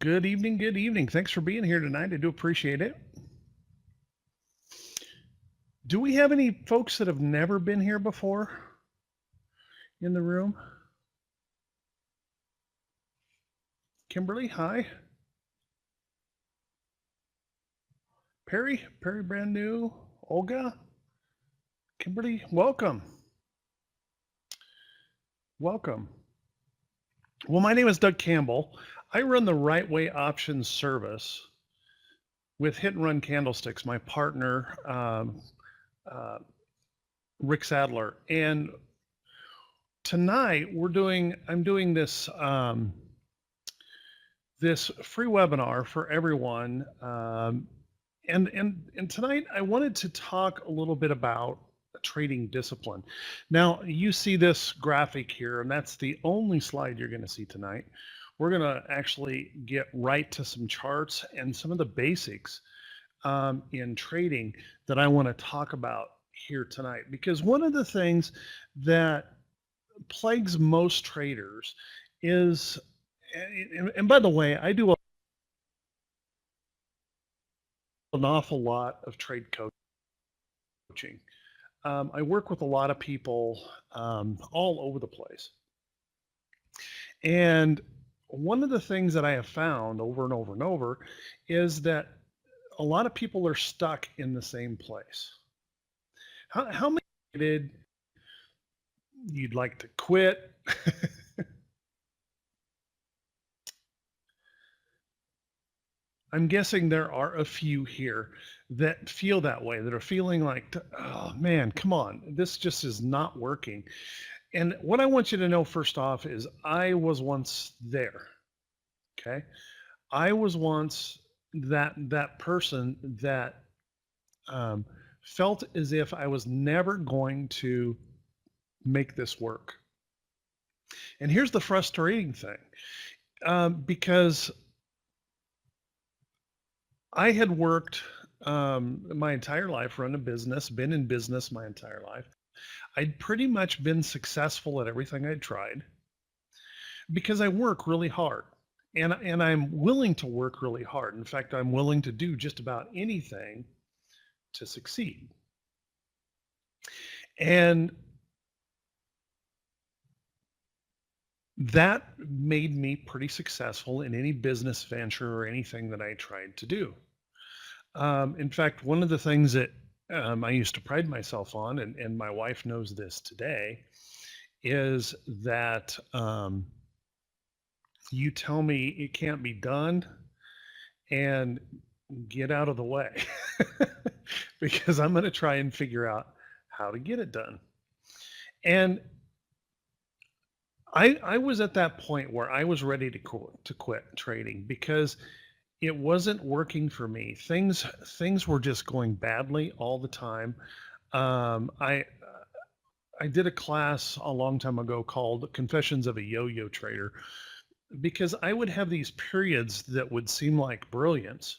Good evening. Good evening. Thanks for being here tonight. I do appreciate it. Do we have any folks that have never been here before in the room? Kimberly, hi. Perry, brand new. Olga, Kimberly, welcome. Welcome. Well, my name is Doug Campbell. I run the Right Way Options service with Hit and Run Candlesticks, my partner, uh, Rick Sadler. And tonight I'm doing this free webinar for everyone. And tonight I wanted to talk a little bit about trading discipline. Now you see this graphic here, and that's the only slide you're going to see tonight. We're going to actually get right to some charts and some of the basics in trading that I want to talk about here tonight, because one of the things that plagues most traders is, and by the way, I do an awful lot of trade coaching. I work with a lot of people all over the place. And one of the things that I have found over and over and over is that a lot of people are stuck in the same place. How many did you'd like to quit? I'm guessing there are a few here that feel that way, that are feeling like, oh man, come on, this just is not working. And what I want you to know first off is I was once there. Okay. I was once that person that felt as if I was never going to make this work. And here's the frustrating thing, because I had worked my entire life, run a business, been in business my entire life. I'd pretty much been successful at everything I'd tried because I work really hard, and I'm willing to work really hard. In fact, I'm willing to do just about anything to succeed. And that made me pretty successful in any business venture or anything that I tried to do. In fact, one of the things that I used to pride myself on, and my wife knows this today, is that you tell me it can't be done and get out of the way because I'm going to try and figure out how to get it done. And I was at that point where I was ready to quit trading because it wasn't working for me. Things were just going badly all the time. I did a class a long time ago called Confessions of a Yo-Yo Trader, because I would have these periods that would seem like brilliance.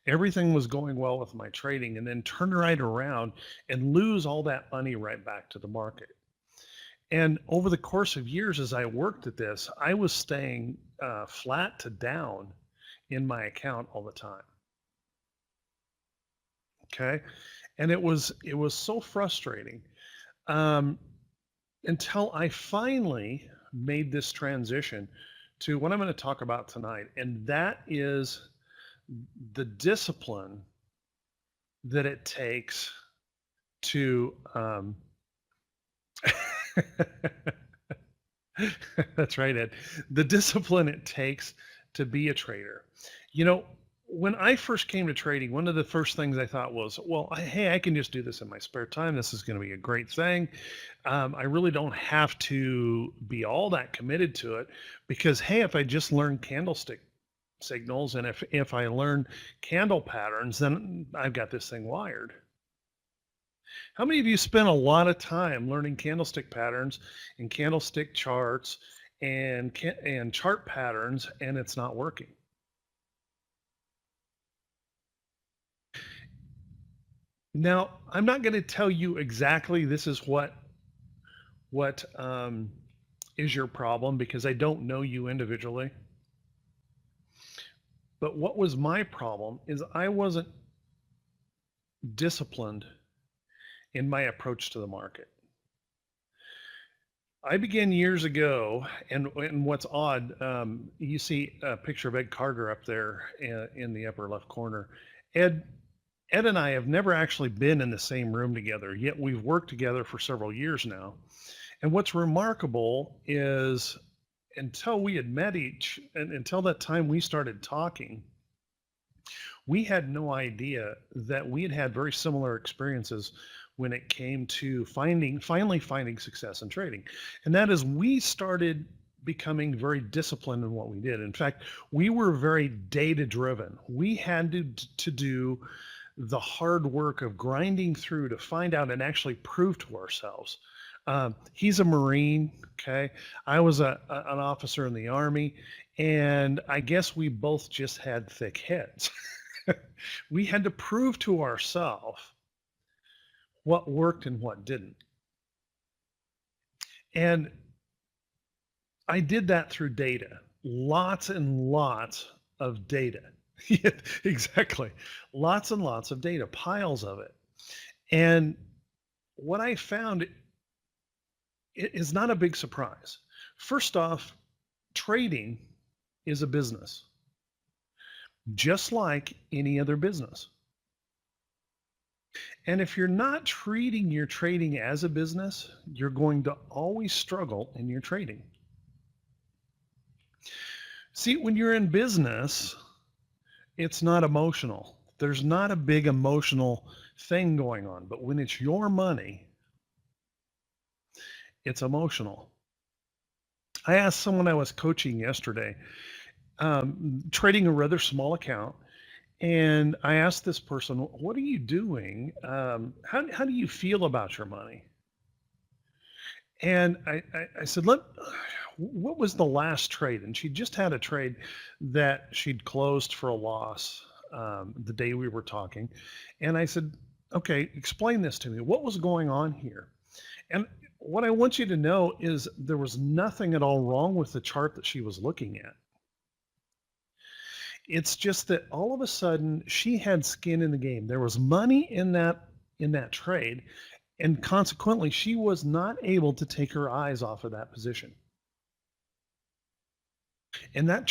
Everything was going well with my trading, and then turn right around and lose all that money right back to the market. And over the course of years, as I worked at this, I was staying flat to down in my account all the time. Okay. And it was so frustrating until I finally made this transition to what I'm going to talk about tonight. And that is the discipline that it takes to, that's right, Ed. The discipline it takes to be a trader. You know, when I first came to trading, one of the first things I thought was, well, hey, I can just do this in my spare time. This is going to be a great thing. I really don't have to be all that committed to it because, hey, if I just learn candlestick signals and if I learn candle patterns, then I've got this thing wired. How many of you spent a lot of time learning candlestick patterns and candlestick charts and chart patterns, and it's not working? Now, I'm not going to tell you exactly this is what is your problem, because I don't know you individually. But what was my problem is I wasn't disciplined in my approach to the market. I began years ago, and what's odd, you see a picture of Ed Carter up there in the upper left corner. Ed, Ed and I have never actually been in the same room together, yet we've worked together for several years now. And what's remarkable is until we had met and until that time we started talking, we had no idea that we had had very similar experiences when it came to finally finding success in trading. And that is, we started becoming very disciplined in what we did. In fact, we were very data driven. We had to do the hard work of grinding through to find out and actually prove to ourselves. He's a Marine, okay? I was an officer in the Army, and I guess we both just had thick heads. We had to prove to ourselves what worked and what didn't. And I did that through data, lots and lots of data. Yeah, exactly. Lots and lots of data, piles of it. And what I found, it is not a big surprise. First off, trading is a business, just like any other business. And if you're not treating your trading as a business, you're going to always struggle in your trading. See, when you're in business, it's not emotional. There's not a big emotional thing going on. But when it's your money, it's emotional. I asked someone I was coaching yesterday, trading a rather small account, and I asked this person, "What are you doing? How do you feel about your money?" And I said, what was the last trade? And she just had a trade that she'd closed for a loss the day we were talking. And I said, okay, explain this to me. What was going on here? And what I want you to know is there was nothing at all wrong with the chart that she was looking at. It's just that all of a sudden she had skin in the game. There was money in that trade, and consequently she was not able to take her eyes off of that position. And that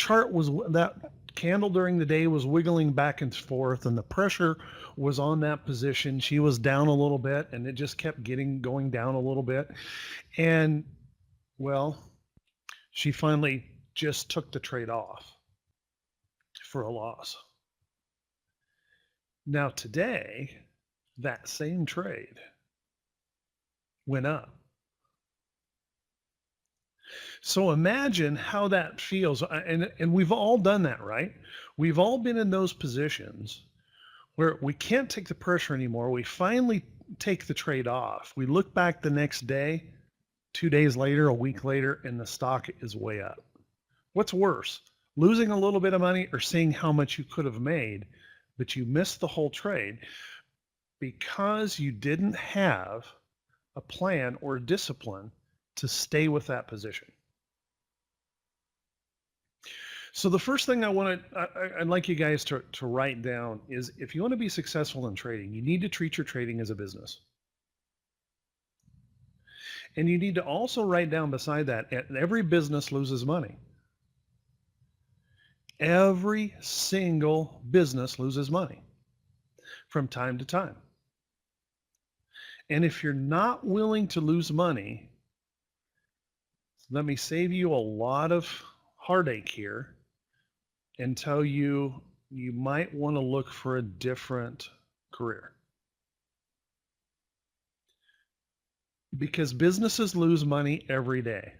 candle during the day was wiggling back and forth, and the pressure was on that position. She was down a little bit, and it just kept going down a little bit. And well, she finally just took the trade off for a loss. Now today, that same trade went up. So imagine how that feels. And we've all done that, right? We've all been in those positions where we can't take the pressure anymore. We finally take the trade off. We look back the next day, 2 days later, a week later, and the stock is way up. What's worse, losing a little bit of money or seeing how much you could have made, but you missed the whole trade because you didn't have a plan or a discipline to stay with that position? So the first thing I'd like you guys to write down is, if you want to be successful in trading, you need to treat your trading as a business. And you need to also write down beside that, every business loses money. Every single business loses money from time to time. And if you're not willing to lose money, let me save you a lot of heartache here and tell you might want to look for a different career. Because businesses lose money every day.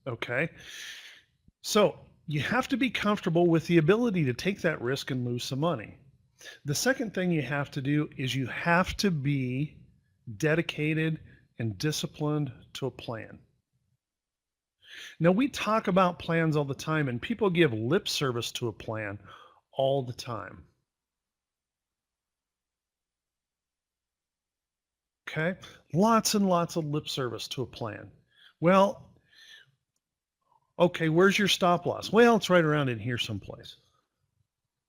Okay? So you have to be comfortable with the ability to take that risk and lose some money. The second thing you have to do is you have to be dedicated and disciplined to a plan. Now, we talk about plans all the time, and people give lip service to a plan all the time. Okay? Lots and lots of lip service to a plan. Well, Okay, where's your stop loss? Well, it's right around in here someplace.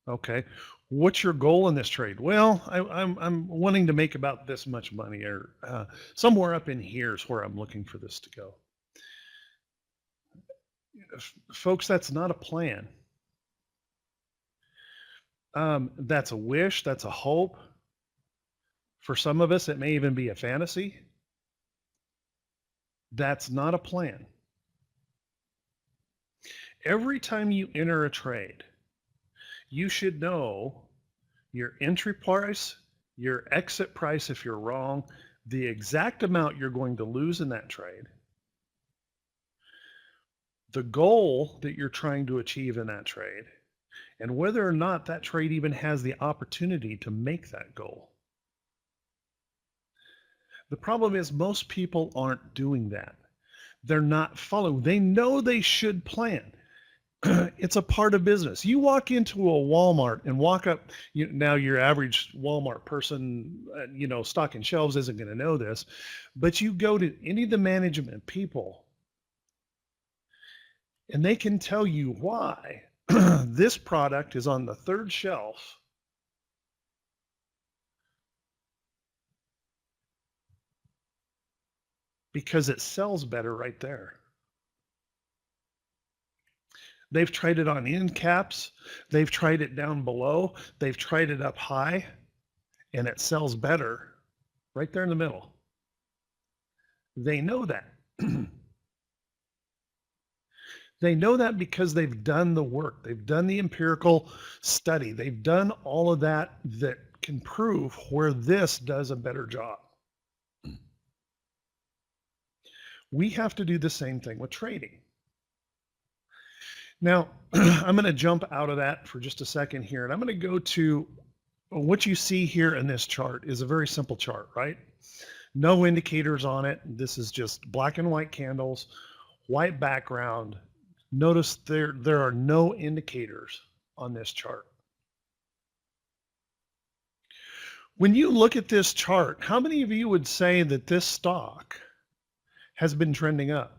Okay. What's your goal in this trade? Well, I'm wanting to make about this much money, or somewhere up in here is where I'm looking for this to go. Folks, that's not a plan. That's a wish. That's a hope. For some of us, it may even be a fantasy. That's not a plan. Every time you enter a trade, you should know your entry price, your exit price if you're wrong, the exact amount you're going to lose in that trade, the goal that you're trying to achieve in that trade, and whether or not that trade even has the opportunity to make that goal. The problem is most people aren't doing that. They're not following. They know they should plan. It's a part of business. You walk into a Walmart and walk up, now your average Walmart person, stocking shelves isn't going to know this, but you go to any of the management people and they can tell you why this product is on the third shelf because it sells better right there. They've tried it on end caps. They've tried it down below. They've tried it up high, and it sells better right there in the middle. They know that. They know that because they've done the work. They've done the empirical study. They've done all of that that can prove where this does a better job. We have to do the same thing with trading. Now, I'm going to jump out of that for just a second here, and I'm going to go to what you see here in this chart is a very simple chart, right? No indicators on it. This is just black and white candles, white background. Notice there are no indicators on this chart. When you look at this chart, how many of you would say that this stock has been trending up?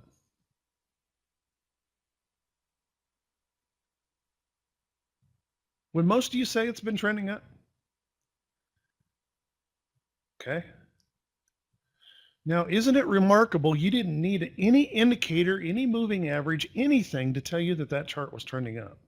Would most of you say it's been trending up? Okay. Now, isn't it remarkable you didn't need any indicator, any moving average, anything to tell you that that chart was trending up?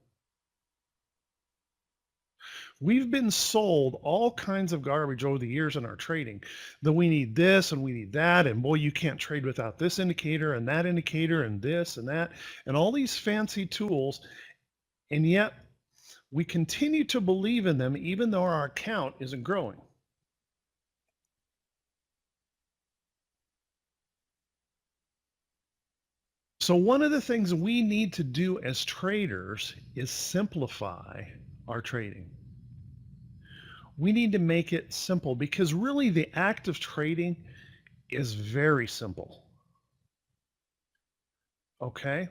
We've been sold all kinds of garbage over the years in our trading, that we need this and we need that, and boy, you can't trade without this indicator and that indicator and this and that, and all these fancy tools, and yet we continue to believe in them even though our account isn't growing. So one of the things we need to do as traders is simplify our trading. We need to make it simple because really the act of trading is very simple. Okay?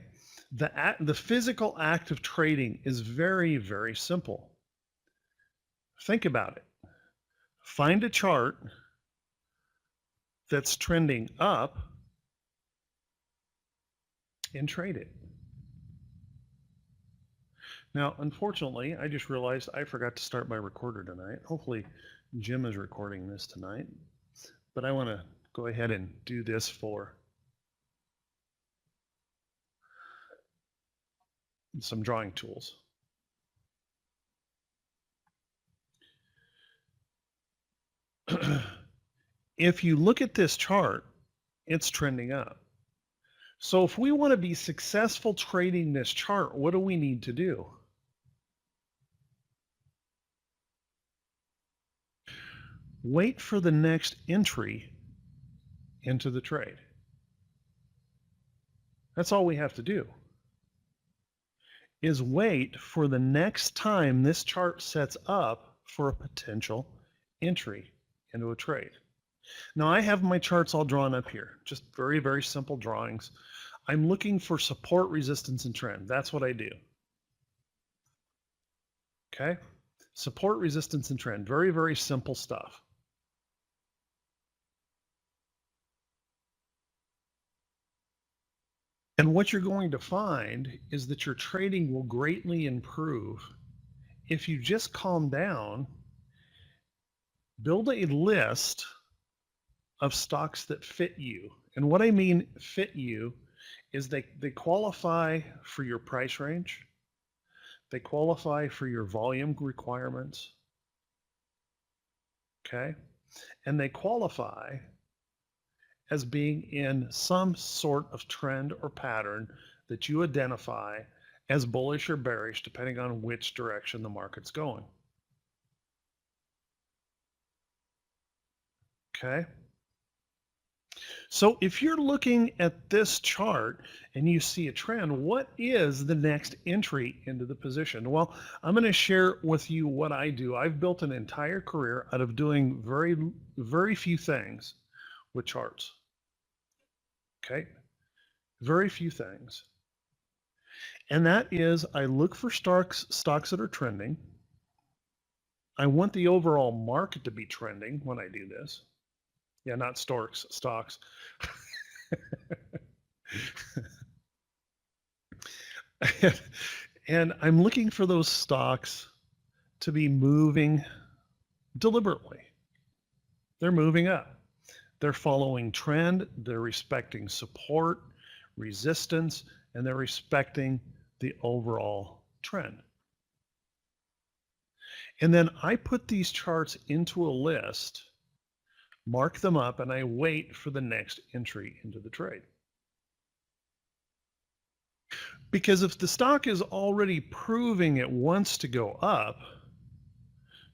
The physical act of trading is very, very simple. Think about it. Find a chart that's trending up and trade it. Now, unfortunately, I just realized I forgot to start my recorder tonight. Hopefully, Jim is recording this tonight, but I want to go ahead and do this for some drawing tools. If you look at this chart, it's trending up. So if we want to be successful trading this chart, what do we need to do? Wait for the next entry into the trade. That's all we have to do, is wait for the next time this chart sets up for a potential entry into a trade. Now I have my charts all drawn up here, just very, very simple drawings. I'm looking for support, resistance, and trend. That's what I do. Okay? Support, resistance, and trend. Very, very simple stuff. And what you're going to find is that your trading will greatly improve if you just calm down, build a list of stocks that fit you. And what I mean fit you is they qualify for your price range, they qualify for your volume requirements, okay? And they qualify as being in some sort of trend or pattern that you identify as bullish or bearish, depending on which direction the market's going. Okay? So if you're looking at this chart and you see a trend, what is the next entry into the position? Well, I'm going to share with you what I do. I've built an entire career out of doing very few things with charts. Okay? Very few things. And that is I look for stocks that are trending. I want the overall market to be trending when I do this. Yeah, not stocks. And I'm looking for those stocks to be moving deliberately. They're moving up. They're following trend. They're respecting support, resistance, and they're respecting the overall trend. And then I put these charts into a list, mark them up, and I wait for the next entry into the trade. Because if the stock is already proving it wants to go up,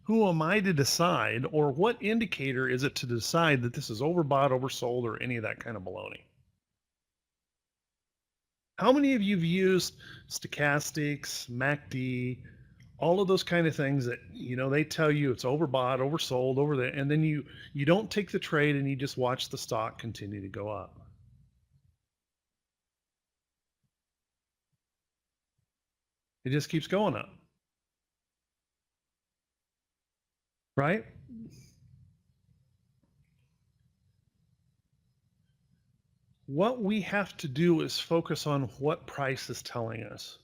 who am I to decide, or what indicator is it to decide that this is overbought, oversold, or any of that kind of baloney? How many of you have used stochastics, MACD, all of those kind of things that, you know, they tell you it's overbought, oversold, over there, and then you don't take the trade and you just watch the stock continue to go up? It just keeps going up, right? What we have to do is focus on what price is telling us.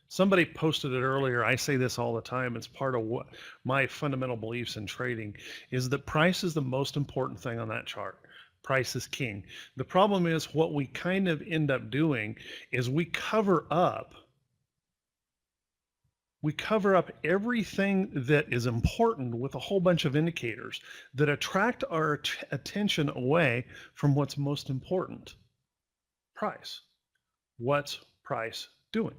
Somebody posted it earlier. I say this all the time. It's part of what my fundamental beliefs in trading is that price is the most important thing on that chart. Price is king. The problem is what we kind of end up doing is we cover up everything that is important with a whole bunch of indicators that attract our attention away from what's most important. Price. What's price doing?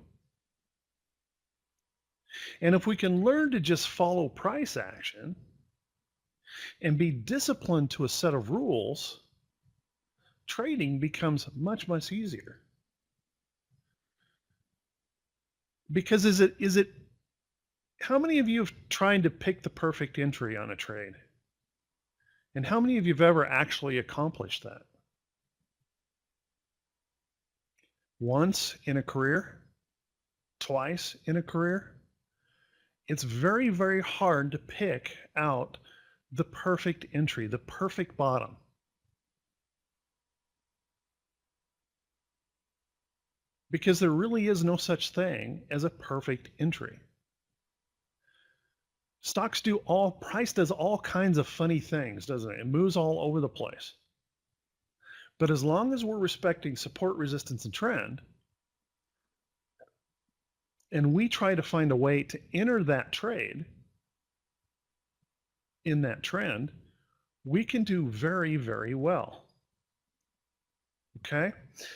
And if we can learn to just follow price action and be disciplined to a set of rules, trading becomes much, much easier. Because is it how many of you have tried to pick the perfect entry on a trade? And how many of you have ever actually accomplished that? Once in a career? Twice in a career? It's very, very hard to pick out the perfect entry, the perfect bottom. Because there really is no such thing as a perfect entry. Price does all kinds of funny things, doesn't it? It moves all over the place. But as long as we're respecting support, resistance, and trend, and we try to find a way to enter that trade in that trend, we can do very, very well. Okay,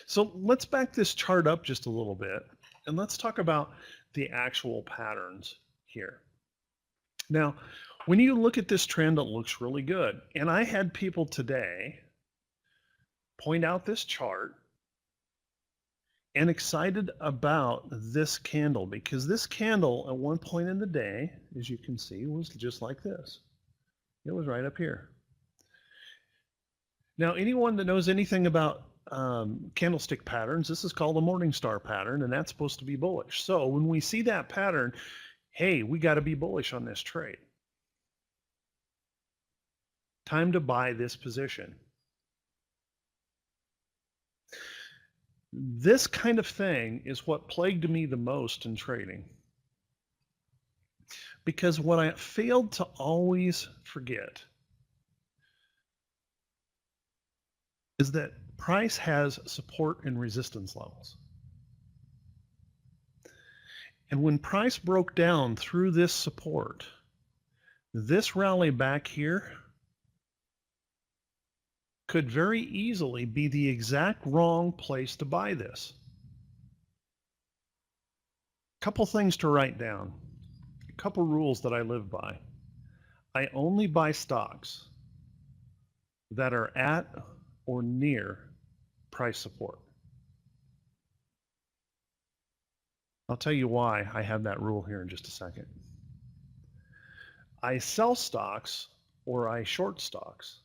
so let's back this chart up just a little bit and let's talk about the actual patterns here. Now, when you look at this trend, it looks really good. And I had people today point out this chart and excited about this candle, because this candle at one point in the day, as you can see, was just like this. It was right up here. Now, anyone that knows anything about candlestick patterns, this is called a Morningstar pattern, and that's supposed to be bullish. So when we see that pattern, hey, we got to be bullish on this trade. Time to buy this position. This kind of thing is what plagued me the most in trading. Because what I failed to always forget is that price has support and resistance levels. And when price broke down through this support, this rally back here could very easily be the exact wrong place to buy this. Couple things to write down, a couple rules that I live by. I only buy stocks that are at or near price support. I'll tell you why I have that rule here in just a second. I sell stocks or I short stocks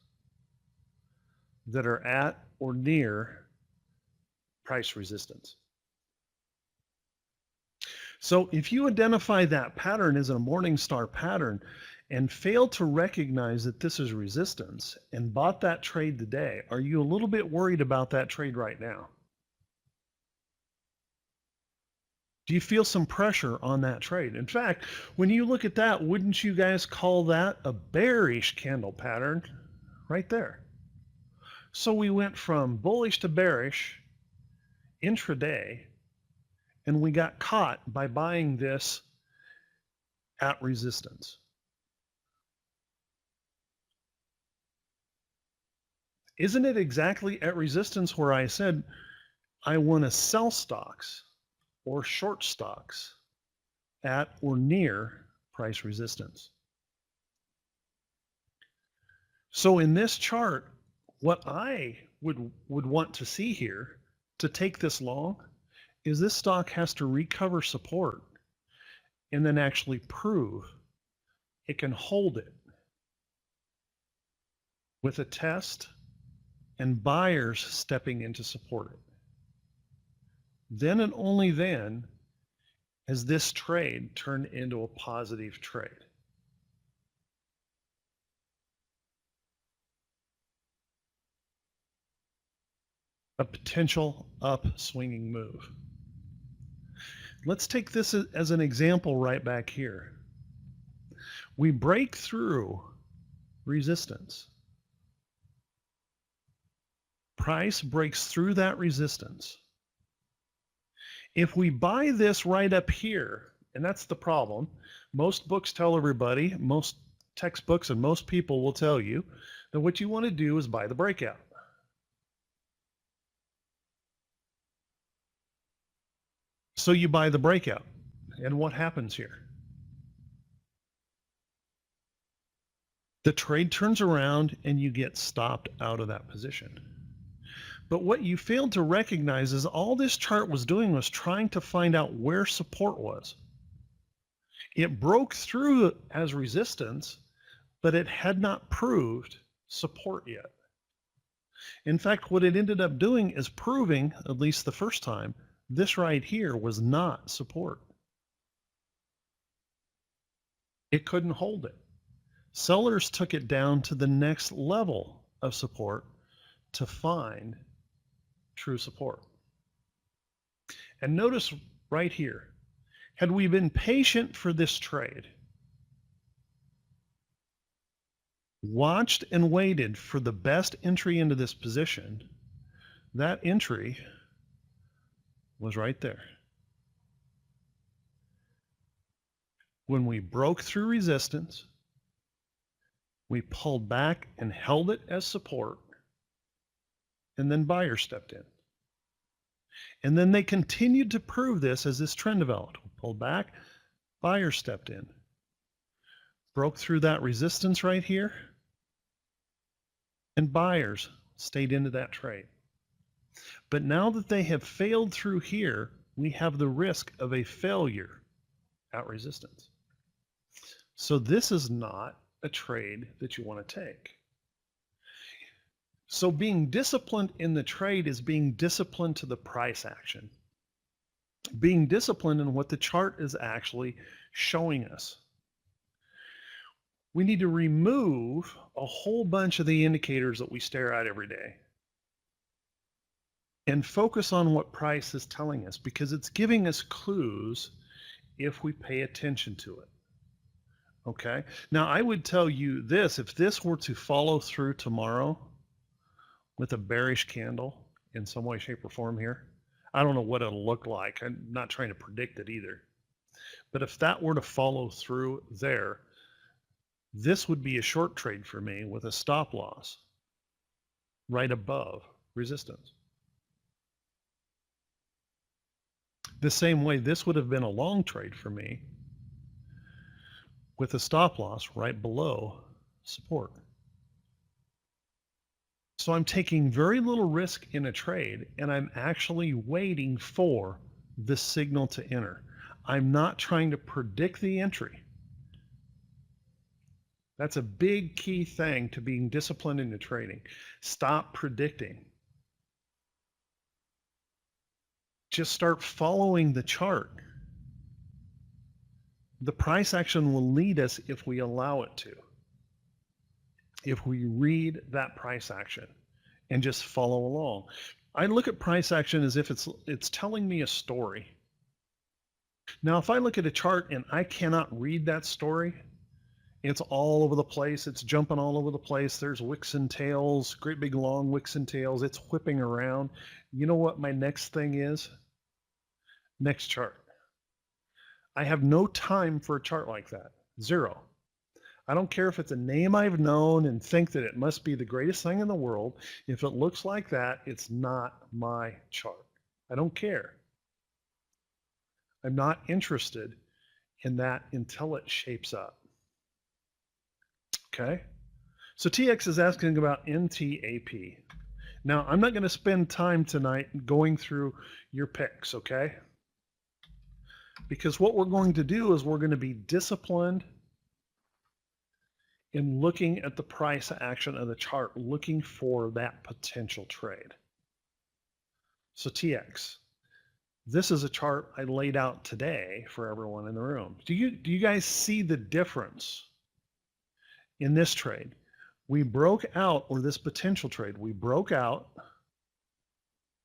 that are at or near price resistance. So if you identify that pattern as a Morningstar pattern and fail to recognize that this is resistance and bought that trade today, are you a little bit worried about that trade right now? Do you feel some pressure on that trade? In fact, when you look at that, wouldn't you guys call that a bearish candle pattern right there? So we went from bullish to bearish intraday, and we got caught by buying this at resistance. Isn't it exactly at resistance where I said I want to sell stocks or short stocks at or near price resistance? So in this chart, what I would want to see here to take this long is this stock has to recover support and then actually prove it can hold it with a test and buyers stepping in to support it. Then and only then has this trade turned into a positive trade. A potential upswinging move. Let's take this as an example right back here. We break through resistance. Price breaks through that resistance. If we buy this right up here, and that's the problem, most books tell everybody, most textbooks and most people will tell you that what you want to do is buy the breakout. So you buy the breakout, and what happens here? The trade turns around and you get stopped out of that position. But what you failed to recognize is all this chart was doing was trying to find out where support was. It broke through as resistance, but it had not proved support yet. In fact, what it ended up doing is proving, at least the first time, this right here was not support. It couldn't hold it. Sellers took it down to the next level of support to find true support. And notice right here, had we been patient for this trade, watched and waited for the best entry into this position, that entry was right there. When we broke through resistance, we pulled back and held it as support, and then buyers stepped in. And then they continued to prove this as this trend developed. We pulled back, buyers stepped in. Broke through that resistance right here, and buyers stayed into that trade. But now that they have failed through here, we have the risk of a failure at resistance. So this is not a trade that you want to take. So being disciplined in the trade is being disciplined to the price action. Being disciplined in what the chart is actually showing us. We need to remove a whole bunch of the indicators that we stare at every day. and focus on what price is telling us, because it's giving us clues if we pay attention to it. Okay. Now, I would tell you this, if this were to follow through tomorrow with a bearish candle in some way, shape, or form here, I don't know what it'll look like. I'm not trying to predict it either. But if that were to follow through there, this would be a short trade for me with a stop loss right above resistance. The same way this would have been a long trade for me with a stop loss right below support. So I'm taking very little risk in a trade, and I'm actually waiting for the signal to enter. I'm not trying to predict the entry. That's a big key thing to being disciplined into trading. Stop predicting. Just start following the chart. The price action will lead us if we allow it to. If we read that price action and just follow along. I look at price action as if it's telling me a story. Now, if I look at a chart and I cannot read that story, it's all over the place. It's jumping all over the place. There's wicks and tails, great big long wicks and tails. It's whipping around. You know what my next thing is? Next chart. I have no time for a chart like that. Zero. I don't care if it's a name I've known and think that it must be the greatest thing in the world. If it looks like that, it's not my chart. I don't care. I'm not interested in that until it shapes up. Okay? So TX is asking about NTAP. Now, I'm not going to spend time tonight going through your picks, okay? Because what we're going to do is we're going to be disciplined in looking at the price action of the chart, looking for that potential trade. So TX, this is a chart I laid out today for everyone in the room. Do you guys see the difference in this trade? We broke out, or this potential trade, we broke out.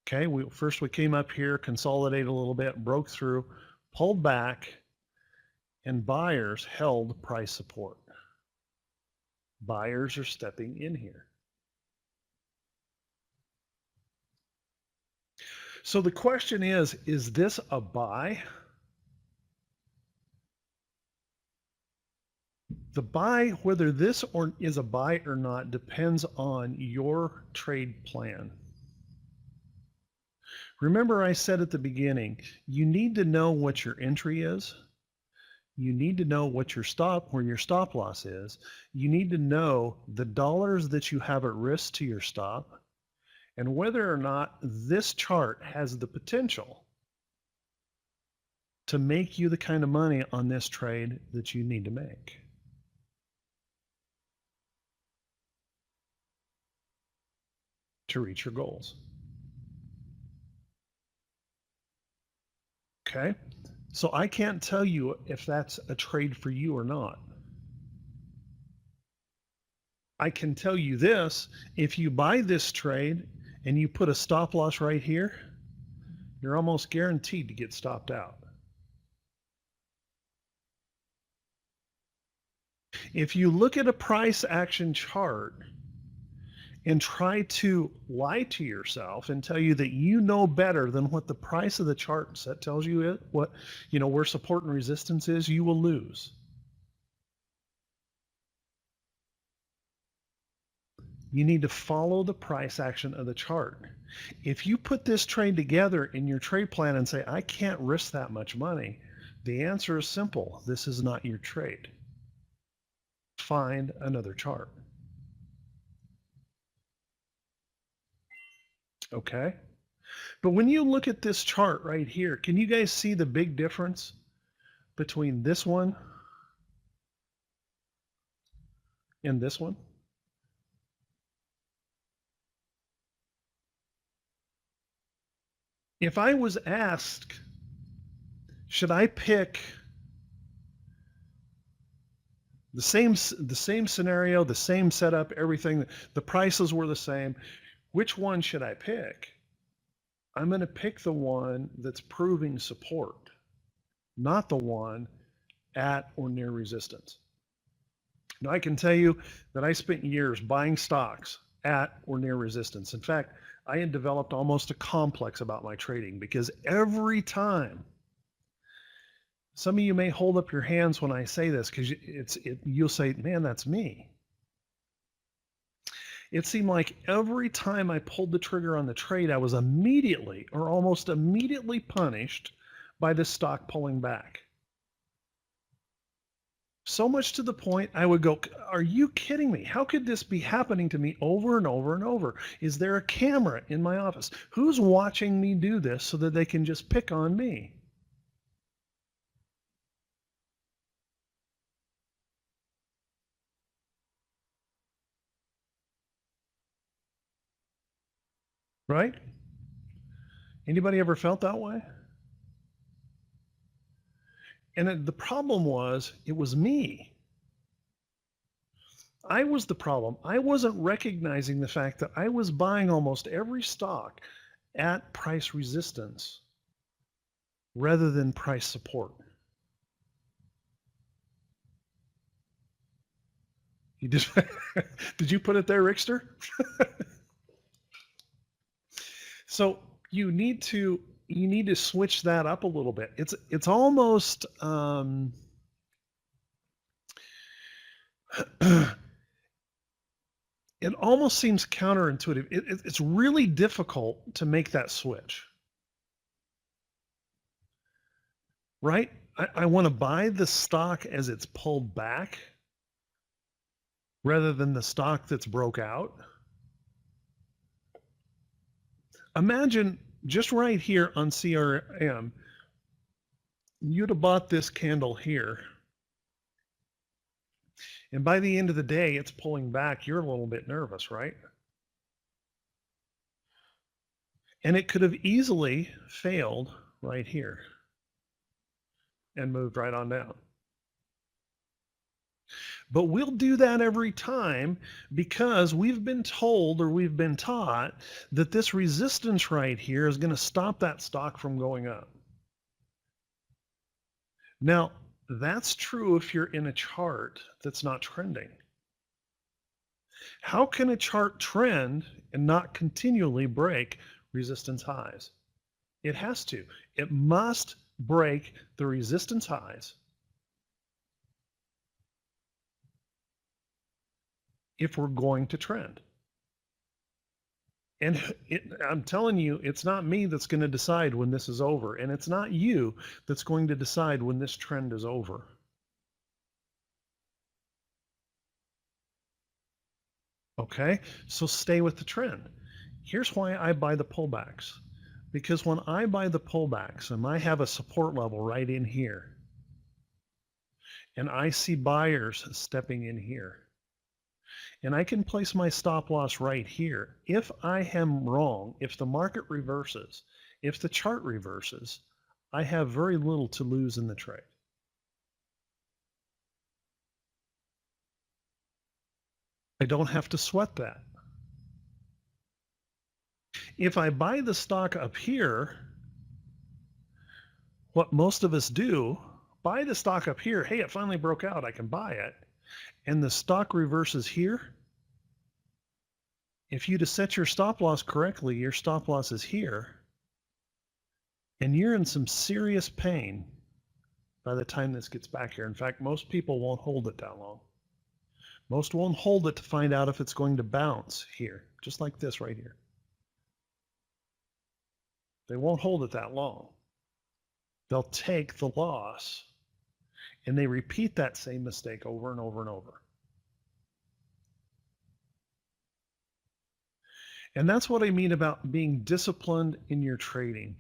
Okay, first we came up here, consolidated a little bit, broke through, pulled back, and buyers held price support. Buyers are stepping in here. So the question is this a buy? The buy, whether this is a buy or not, depends on your trade plan. Remember I said at the beginning, you need to know what your entry is. You need to know what where your stop loss is. You need to know the dollars that you have at risk to your stop, and whether or not this chart has the potential to make you the kind of money on this trade that you need to make. To reach your goals. Okay? So I can't tell you if that's a trade for you or not. I can tell you this, if you buy this trade and you put a stop loss right here, you're almost guaranteed to get stopped out. If you look at a price action chart and try to lie to yourself and tell you that you know better than what the price of the chart set tells you where support and resistance is, you will lose. You need to follow the price action of the chart. If you put this trade together in your trade plan and say, I can't risk that much money, the answer is simple. This is not your trade. Find another chart. Okay? But when you look at this chart right here, can you guys see the big difference between this one and this one? If I was asked, should I pick the same scenario, the same setup, everything, the prices were the same, which one should I pick? I'm going to pick the one that's proving support, not the one at or near resistance. Now, I can tell you that I spent years buying stocks at or near resistance. In fact, I had developed almost a complex about my trading because every time, some of you may hold up your hands when I say this because you'll say, man, that's me. It seemed like every time I pulled the trigger on the trade, I was immediately or almost immediately punished by the stock pulling back. So much to the point I would go, are you kidding me? How could this be happening to me over and over and over? Is there a camera in my office? Who's watching me do this so that they can just pick on me? Right? Anybody ever felt that way? And the problem was, it was me. I was the problem. I wasn't recognizing the fact that I was buying almost every stock at price resistance rather than price support. You did, did you put it there, Rickster? So you need to switch that up a little bit. It's almost it almost seems counterintuitive. It's really difficult to make that switch, right? I want to buy the stock as it's pulled back rather than the stock that's broke out. Imagine just right here on CRM, you'd have bought this candle here. And by the end of the day, it's pulling back. You're a little bit nervous, right? And it could have easily failed right here and moved right on down. But we'll do that every time because we've been told or we've been taught that this resistance right here is going to stop that stock from going up. Now, that's true if you're in a chart that's not trending. How can a chart trend and not continually break resistance highs? It has to. It must break the resistance highs if we're going to trend. And I'm telling you, it's not me that's going to decide when this is over, and it's not you that's going to decide when this trend is over. Okay, so stay with the trend. Here's why I buy the pullbacks. Because when I buy the pullbacks and I have a support level right in here, and I see buyers stepping in here, and I can place my stop loss right here. If I am wrong, if the market reverses, if the chart reverses, I have very little to lose in the trade. I don't have to sweat that. If I buy the stock up here, what most of us do, buy the stock up here. Hey, it finally broke out. I can buy it. And the stock reverses here. If you just set your stop loss correctly, your stop loss is here. And you're in some serious pain by the time this gets back here. In fact, most people won't hold it that long. Most won't hold it to find out if it's going to bounce here, just like this right here. They won't hold it that long. They'll take the loss, and they repeat that same mistake over and over and over. And that's what I mean about being disciplined in your trading.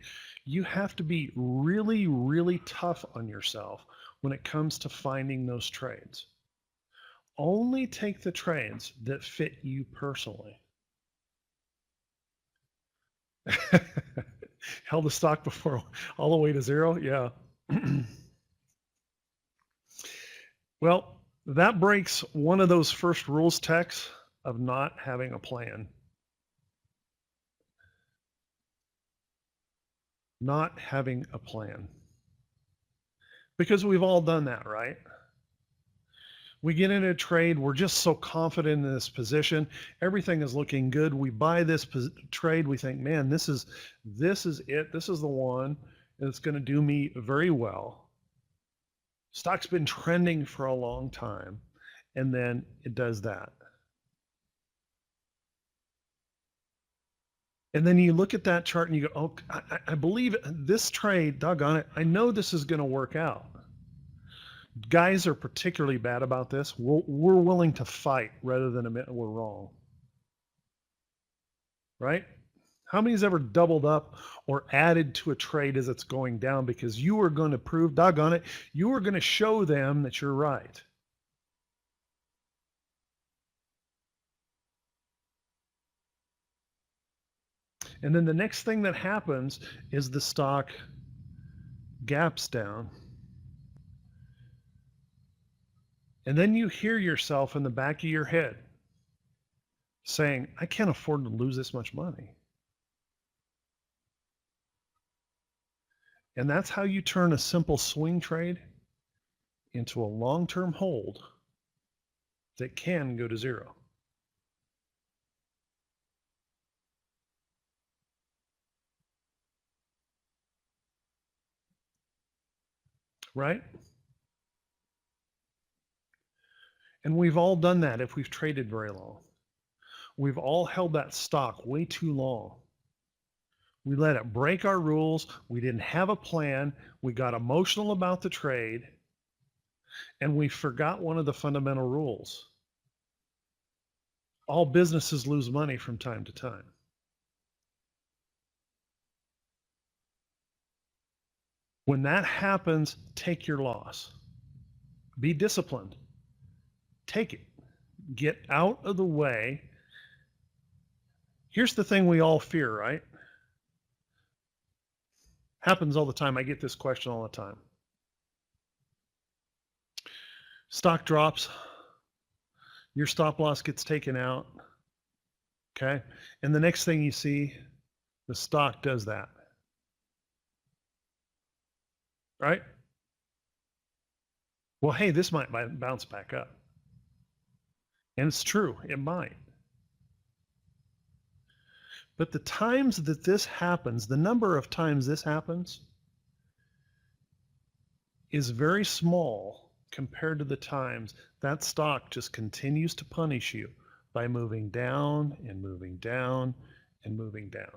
You have to be really, really tough on yourself when it comes to finding those trades. Only take the trades that fit you personally. Held the stock before all the way to zero? Yeah. Well, that breaks one of those first rules texts of not having a plan. not having a plan. Because we've all done that, right? We get in a trade, we're just so confident in this position, everything is looking good. We buy this trade, we think, man, this is it. This is the one that's going to do me very well. Stock's been trending for a long time, and then it does that. And then you look at that chart and you go, oh, I believe this trade, doggone it, I know this is going to work out. Guys are particularly bad about this. We're willing to fight rather than admit we're wrong. Right? How many's ever doubled up or added to a trade as it's going down because you were going to prove, doggone it, you were going to show them that you're right? And then the next thing that happens is the stock gaps down. And then you hear yourself in the back of your head saying, I can't afford to lose this much money. And that's how you turn a simple swing trade into a long-term hold that can go to zero. Right? And we've all done that if we've traded very long. We've all held that stock way too long. We let it break our rules. We didn't have a plan. We got emotional about the trade. And we forgot one of the fundamental rules. All businesses lose money from time to time. When that happens, take your loss. Be disciplined. Take it. Get out of the way. Here's the thing we all fear, right? Happens all the time. I get this question all the time. Stock drops. Your stop loss gets taken out. Okay. And the next thing you see, the stock does that. Right? Well, hey, this might bounce back up. And it's true, it might. But the times that this happens, the number of times this happens, is very small compared to the times that stock just continues to punish you by moving down and moving down and moving down.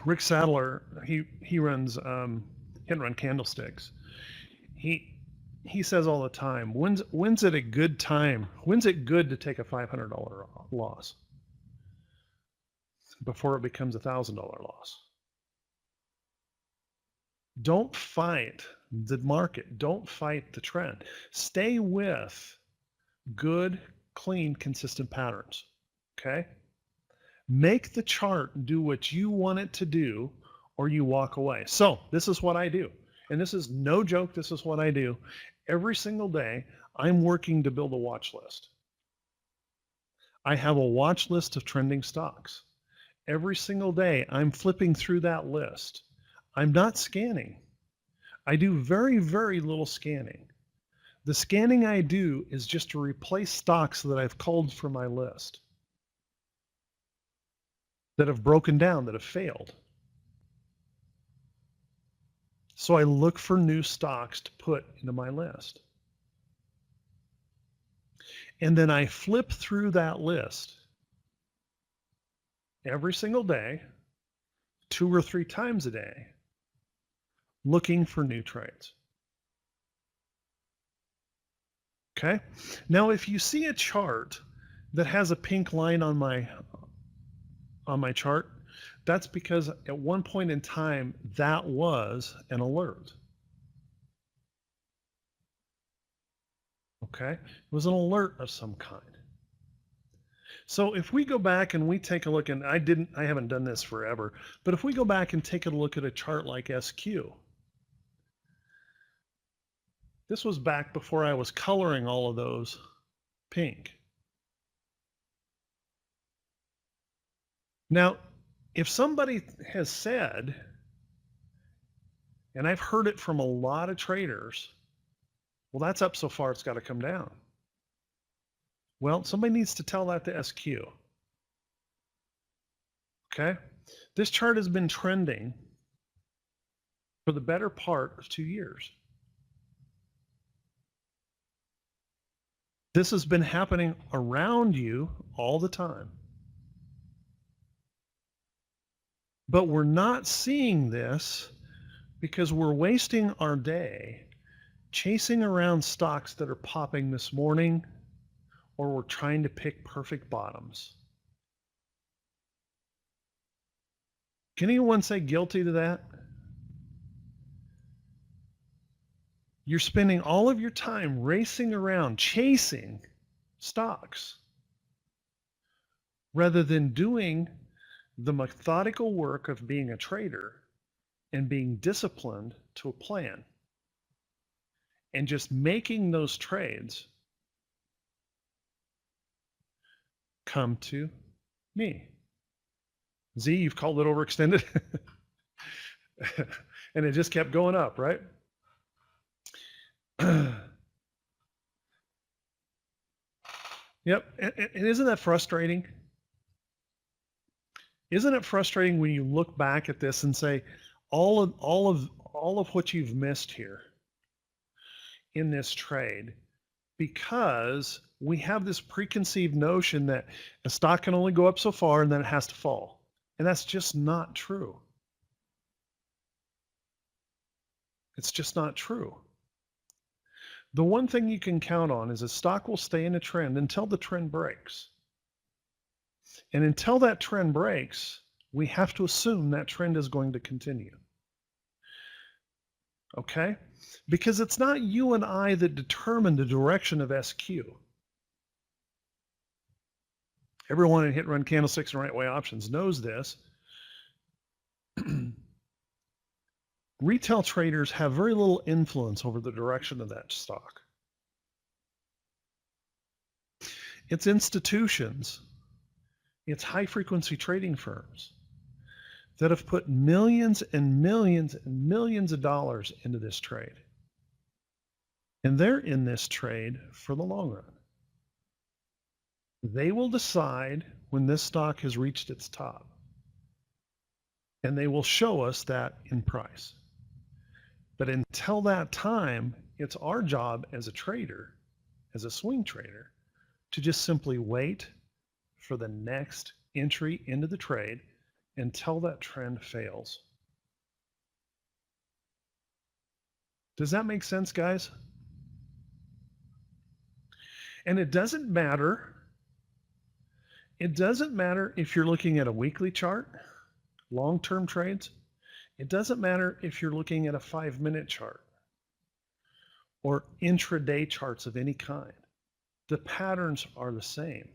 Rick Sadler, he runs Hit and Run Candlesticks. He says all the time, when's it a good time? When's it good to take a $500 loss before it becomes a $1,000 loss? Don't fight the market. Don't fight the trend. Stay with good, clean, consistent patterns. Okay? Make the chart do what you want it to do, or you walk away. So this is what I do. And this is no joke. This is what I do. Every single day, I'm working to build a watch list. I have a watch list of trending stocks. Every single day, I'm flipping through that list. I'm not scanning. I do very, very little scanning. The scanning I do is just to replace stocks that I've culled from my list, that have broken down, that have failed. So I look for new stocks to put into my list. And then I flip through that list every single day, 2 or 3 times a day, looking for new trades. Okay? Now, if you see a chart that has a pink line on my chart, that's because at one point in time, that was an alert. Okay? It was an alert of some kind. So if we go back and we take a look, and I haven't done this forever, but if we go back and take a look at a chart like SQ, this was back before I was coloring all of those pink. Now, if somebody has said, and I've heard it from a lot of traders, well, that's up so far, it's got to come down. Well, somebody needs to tell that to SQ. Okay? This chart has been trending for the better part of 2 years. This has been happening around you all the time. But we're not seeing this because we're wasting our day chasing around stocks that are popping this morning, or we're trying to pick perfect bottoms. Can anyone say guilty to that? You're spending all of your time racing around chasing stocks rather than doing the methodical work of being a trader and being disciplined to a plan and just making those trades come to me. Z, you've called it overextended. And it just kept going up, right? Yep. And isn't that frustrating? Isn't it frustrating when you look back at this and say, all of what you've missed here in this trade, because we have this preconceived notion that a stock can only go up so far and then it has to fall. And that's just not true. It's just not true. The one thing you can count on is a stock will stay in a trend until the trend breaks. And until that trend breaks, we have to assume that trend is going to continue. Okay? Because it's not you and I that determine the direction of SQ. Everyone in hit run candlesticks and right way options knows this. Retail traders have very little influence over the direction of that stock. It's institutions, it's high frequency trading firms that have put millions and millions and millions of dollars into this trade. And they're in this trade for the long run. They will decide when this stock has reached its top. And they will show us that in price. But until that time, it's our job as a trader, as a swing trader, to just simply wait for the next entry into the trade until that trend fails. Does that make sense, guys? And it doesn't matter if you're looking at a weekly chart, long-term trades. It doesn't matter if you're looking at a 5-minute chart or intraday charts of any kind. The patterns are the same.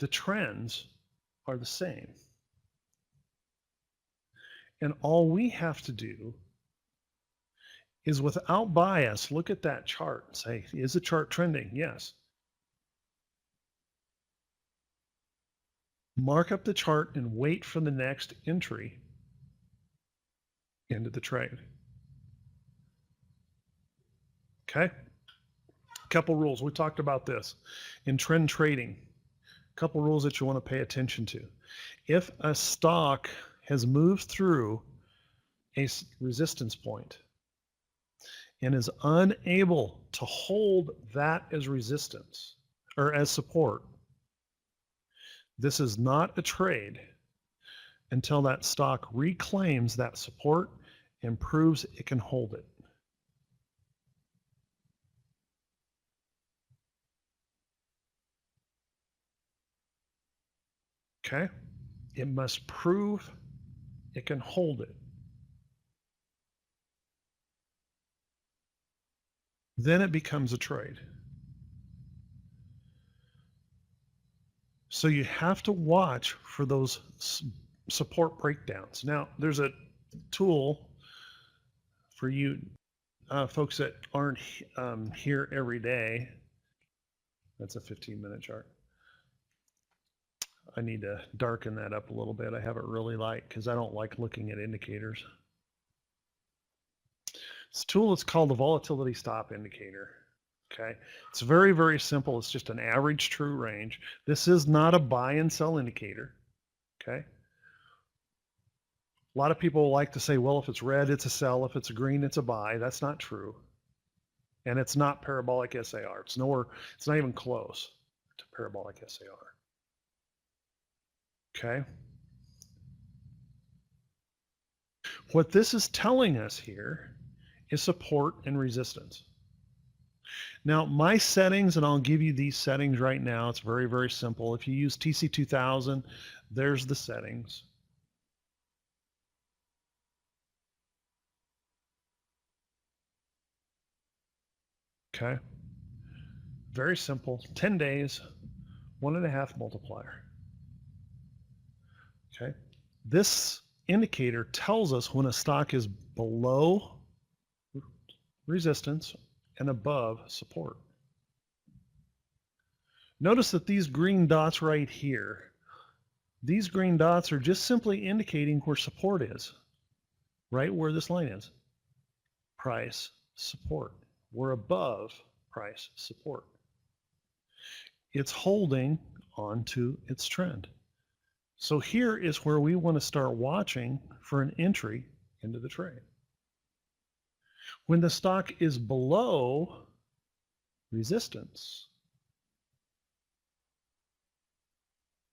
The trends are the same. And all we have to do is, without bias, look at that chart and say, is the chart trending? Yes. Mark up the chart and wait for the next entry into the trade. Okay? A couple rules. We talked about this in trend trading. A couple rules that you want to pay attention to. If a stock has moved through a resistance point and is unable to hold that as resistance or as support, this is not a trade until that stock reclaims that support and proves it can hold it. Okay? It must prove it can hold it. Then it becomes a trade. So you have to watch for those support breakdowns. Now, there's a tool for you folks that aren't here every day. That's a 15-minute chart. I need to darken that up a little bit. I have it really light because I don't like looking at indicators. This tool is called the volatility stop indicator. Okay, it's very, very simple. It's just an average true range. This is not a buy and sell indicator. Okay. A lot of people like to say, well, if it's red, it's a sell. If it's a green, it's a buy. That's not true. And it's not parabolic SAR. It's nowhere, it's not even close to parabolic SAR. Okay. What this is telling us here is support and resistance. Now, my settings, and I'll give you these settings right now. It's very, very simple. If you use TC2000, there's the settings. Okay. Very simple. 10 days, 1.5 multiplier. Okay. This indicator tells us when a stock is below resistance and above support. Notice that these green dots right here, these green dots are just simply indicating where support is, right where this line is. Price, support. We're above price, support. It's holding onto its trend. So here is where we want to start watching for an entry into the trade. When the stock is below resistance,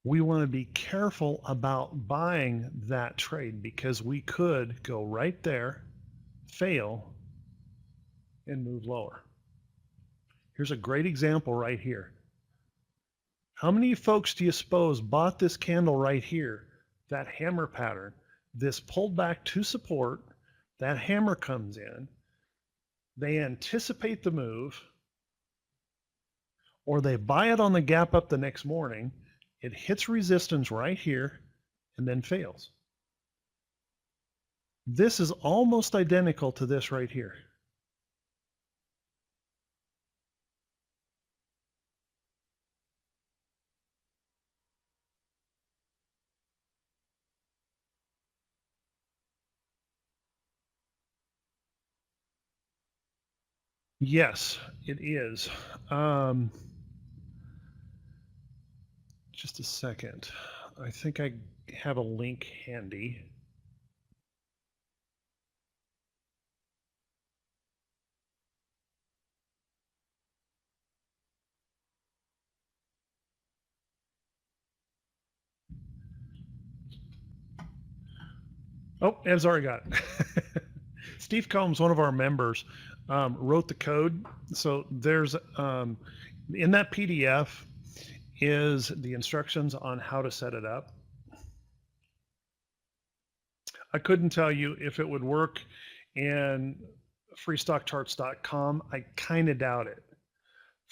we want to be careful about buying that trade because we could go right there, fail, and move lower. Here's a great example right here. How many folks do you suppose bought this candle right here, that hammer pattern, this pulled back to support, that hammer comes in, they anticipate the move, or they buy it on the gap up the next morning, it hits resistance right here, and then fails. This is almost identical to this right here. Yes, it is. Just a second. I think I have a link handy. Oh, Ev's already got it. Steve Combs, one of our members, wrote the code. So there's in that PDF is the instructions on how to set it up. I couldn't tell you if it would work in freestockcharts.com. I kind of doubt it.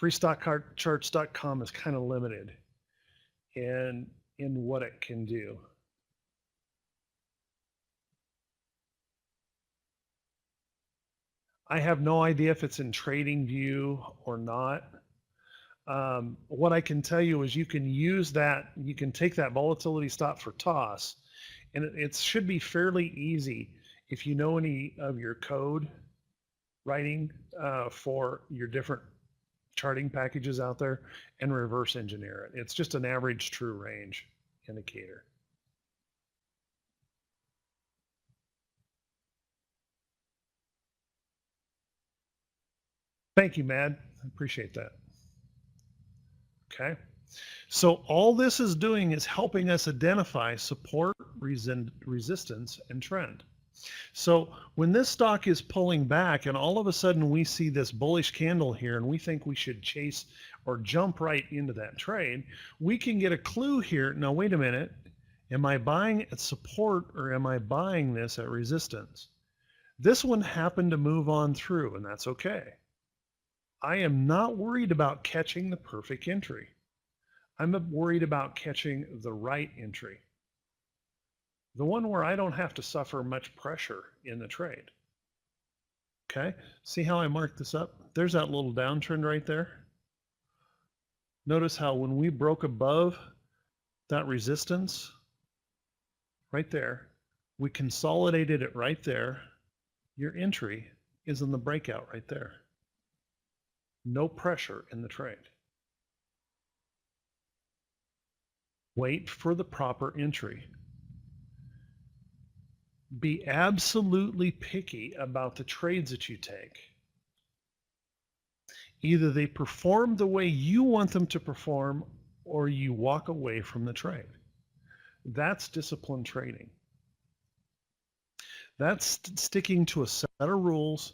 Freestockcharts.com is kind of limited in what it can do. I have no idea if it's in TradingView or not. What I can tell you is you can use that, you can take that volatility stop for toss, and it should be fairly easy if you know any of your code writing for your different charting packages out there and reverse engineer it. It's just an average true range indicator. Thank you, Mad. I appreciate that. Okay. So all this is doing is helping us identify support, resistance, and trend. So when this stock is pulling back and all of a sudden we see this bullish candle here and we think we should chase or jump right into that trade, we can get a clue here. Now, wait a minute. Am I buying at support or am I buying this at resistance? This one happened to move on through, and that's okay. I am not worried about catching the perfect entry. I'm worried about catching the right entry. The one where I don't have to suffer much pressure in the trade. Okay, see how I marked this up? There's that little downtrend right there. Notice how when we broke above that resistance right there. We consolidated it right there. Your entry is in the breakout right there. No pressure in the trade. Wait for the proper entry. Be absolutely picky about the trades that you take. Either they perform the way you want them to perform, or you walk away from the trade. That's disciplined trading. That's sticking to a set of rules,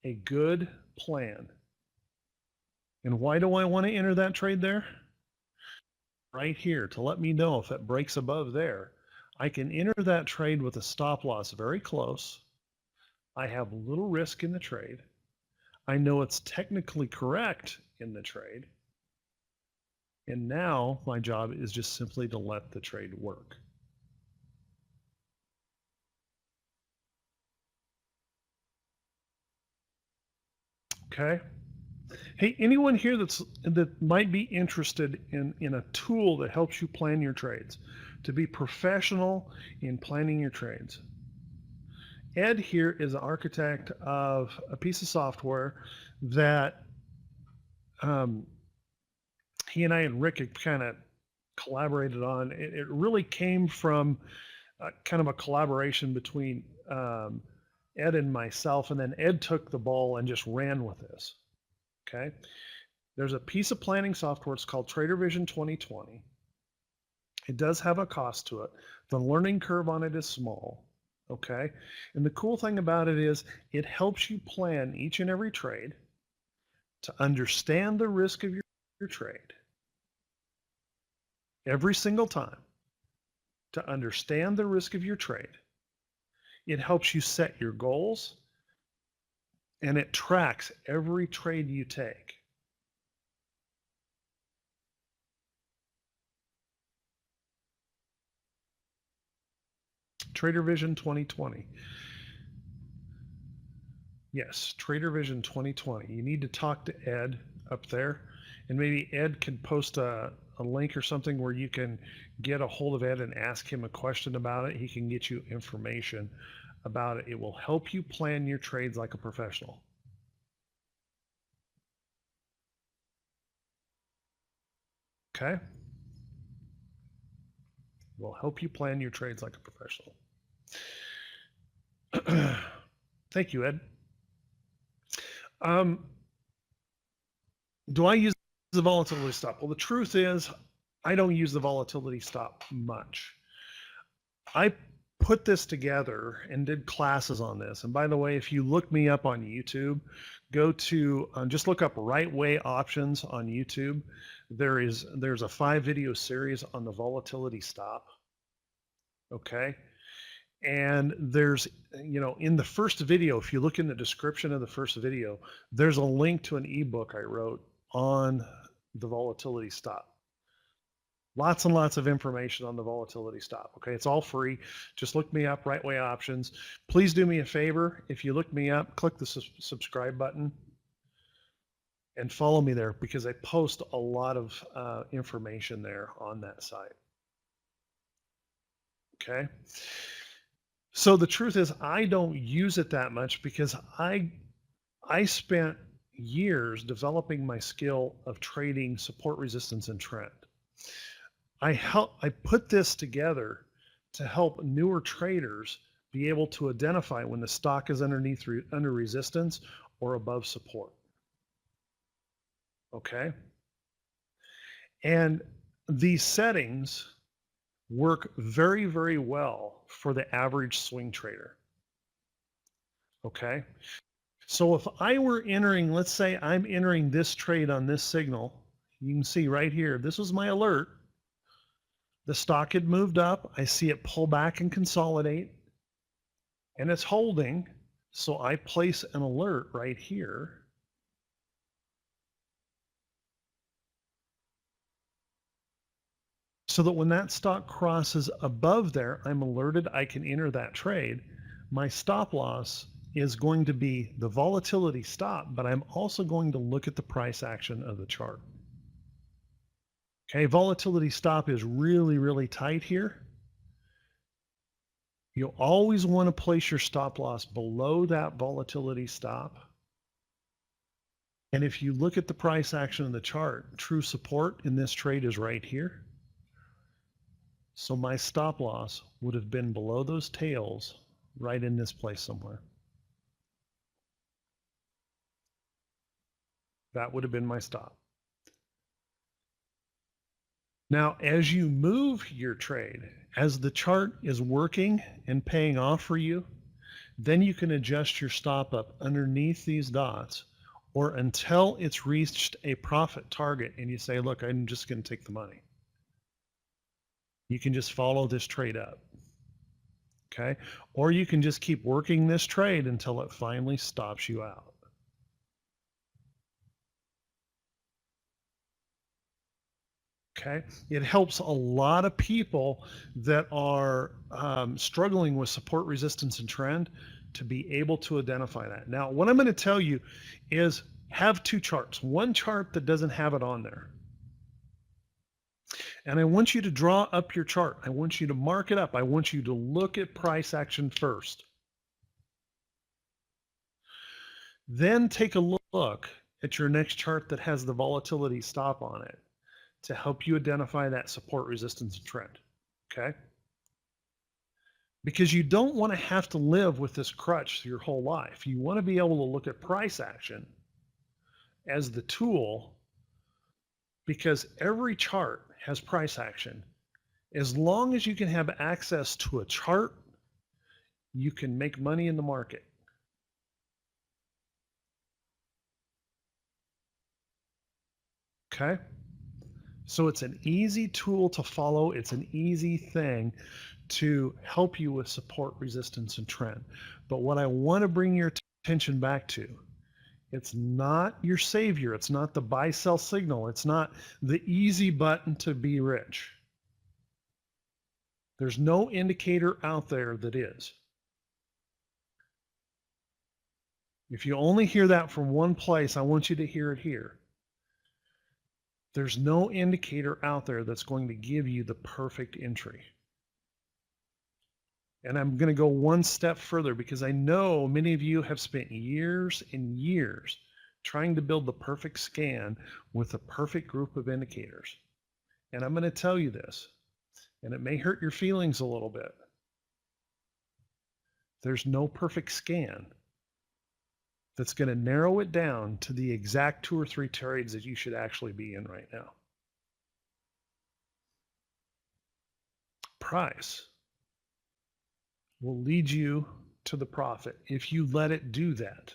a good plan. And why do I want to enter that trade there? Right here, to let me know if it breaks above there. I can enter that trade with a stop loss very close. I have little risk in the trade. I know it's technically correct in the trade. And now my job is just simply to let the trade work. Okay. Hey, anyone here that might be interested in a tool that helps you plan your trades, to be professional in planning your trades? Ed here is an architect of a piece of software that he and I and Rick had kind of collaborated on. It really came from kind of a collaboration between Ed and myself, and then Ed took the ball and just ran with this. Okay. There's a piece of planning software. It's called TraderVision 2020. It does have a cost to it. The learning curve on it is small. Okay. And the cool thing about it is it helps you plan each and every trade, to understand the risk of your trade every single time, to understand the risk of your trade. It helps you set your goals, and it tracks every trade you take. TraderVision 2020. Yes, TraderVision 2020. You need to talk to Ed up there, and maybe Ed can post a link or something where you can get a hold of Ed and ask him a question about it. He can get you information about it. It will help you plan your trades like a professional. Okay? Will help you plan your trades like a professional. Thank you, Ed. Do I use the volatility stop? Well, the truth is I don't use the volatility stop much. I put this together and did classes on this. And by the way, if you look me up on YouTube, go to just look up Right Way Options on YouTube. There's a 5-video series on the volatility stop. Okay. And there's, in the first video, if you look in the description of the first video, there's a link to an ebook I wrote on the volatility stop. Lots and lots of information on the volatility stop. Okay, it's all free. Just look me up, Right Way Options. Please do me a favor. If you look me up, click the subscribe button and follow me there, because I post a lot of information there on that site. Okay. So the truth is I don't use it that much, because I spent years developing my skill of trading support, resistance, and trend. I put this together to help newer traders be able to identify when the stock is under resistance or above support. Okay. And these settings work very, very well for the average swing trader. Okay. So if I were entering, let's say I'm entering this trade on this signal, you can see right here, this was my alert. The stock had moved up. I see it pull back and consolidate, and it's holding. So I place an alert right here. So that when that stock crosses above there, I'm alerted I can enter that trade. My stop loss is going to be the volatility stop, but I'm also going to look at the price action of the chart. Okay, volatility stop is really, really tight here. You'll always want to place your stop loss below that volatility stop. And if you look at the price action in the chart, true support in this trade is right here. So my stop loss would have been below those tails right in this place somewhere. That would have been my stop. Now, as you move your trade, as the chart is working and paying off for you, then you can adjust your stop up underneath these dots or until it's reached a profit target and you say, look, I'm just going to take the money. You can just follow this trade up. Okay. Or you can just keep working this trade until it finally stops you out. Okay. It helps a lot of people that are struggling with support, resistance, and trend to be able to identify that. Now, what I'm going to tell you is have two charts. One chart that doesn't have it on there. And I want you to draw up your chart. I want you to mark it up. I want you to look at price action first. Then take a look at your next chart that has the volatility stop on it to help you identify that support, resistance, and trend. Okay? Because you don't want to have to live with this crutch your whole life. You want to be able to look at price action as the tool, because every chart has price action. As long as you can have access to a chart, you can make money in the market. Okay? So it's an easy tool to follow. It's an easy thing to help you with support, resistance, and trend. But what I want to bring your attention back to, it's not your savior. It's not the buy sell signal. It's not the easy button to be rich. There's no indicator out there that is. If you only hear that from one place, I want you to hear it here. There's no indicator out there that's going to give you the perfect entry. And I'm going to go one step further because I know many of you have spent years and years trying to build the perfect scan with the perfect group of indicators. And I'm going to tell you this, and it may hurt your feelings a little bit. There's no perfect scan that's going to narrow it down to the exact 2 or 3 trades that you should actually be in right now. Price will lead you to the profit if you let it do that.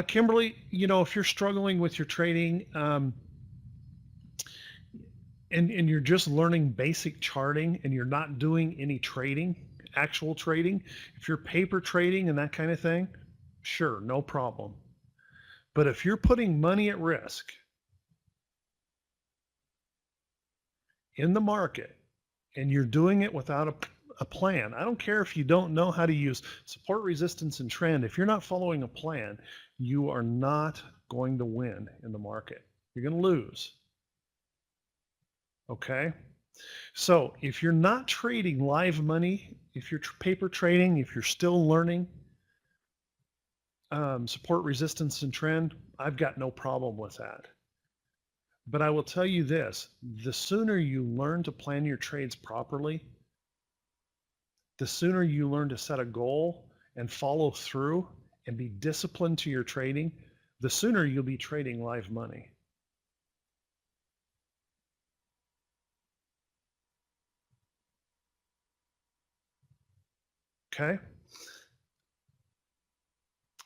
Kimberly, if you're struggling with your trading and you're just learning basic charting and you're not doing any trading, actual trading, if you're paper trading and that kind of thing, sure, no problem. But if you're putting money at risk in the market and you're doing it without a plan, I don't care if you don't know how to use support, resistance, and trend. If you're not following a plan, you are not going to win in the market. You're going to lose. Okay? So if you're not trading live money, if you're paper trading, if you're still learning support, resistance, and trend, I've got no problem with that. But I will tell you this, the sooner you learn to plan your trades properly, the sooner you learn to set a goal and follow through and be disciplined to your trading, the sooner you'll be trading live money. Okay?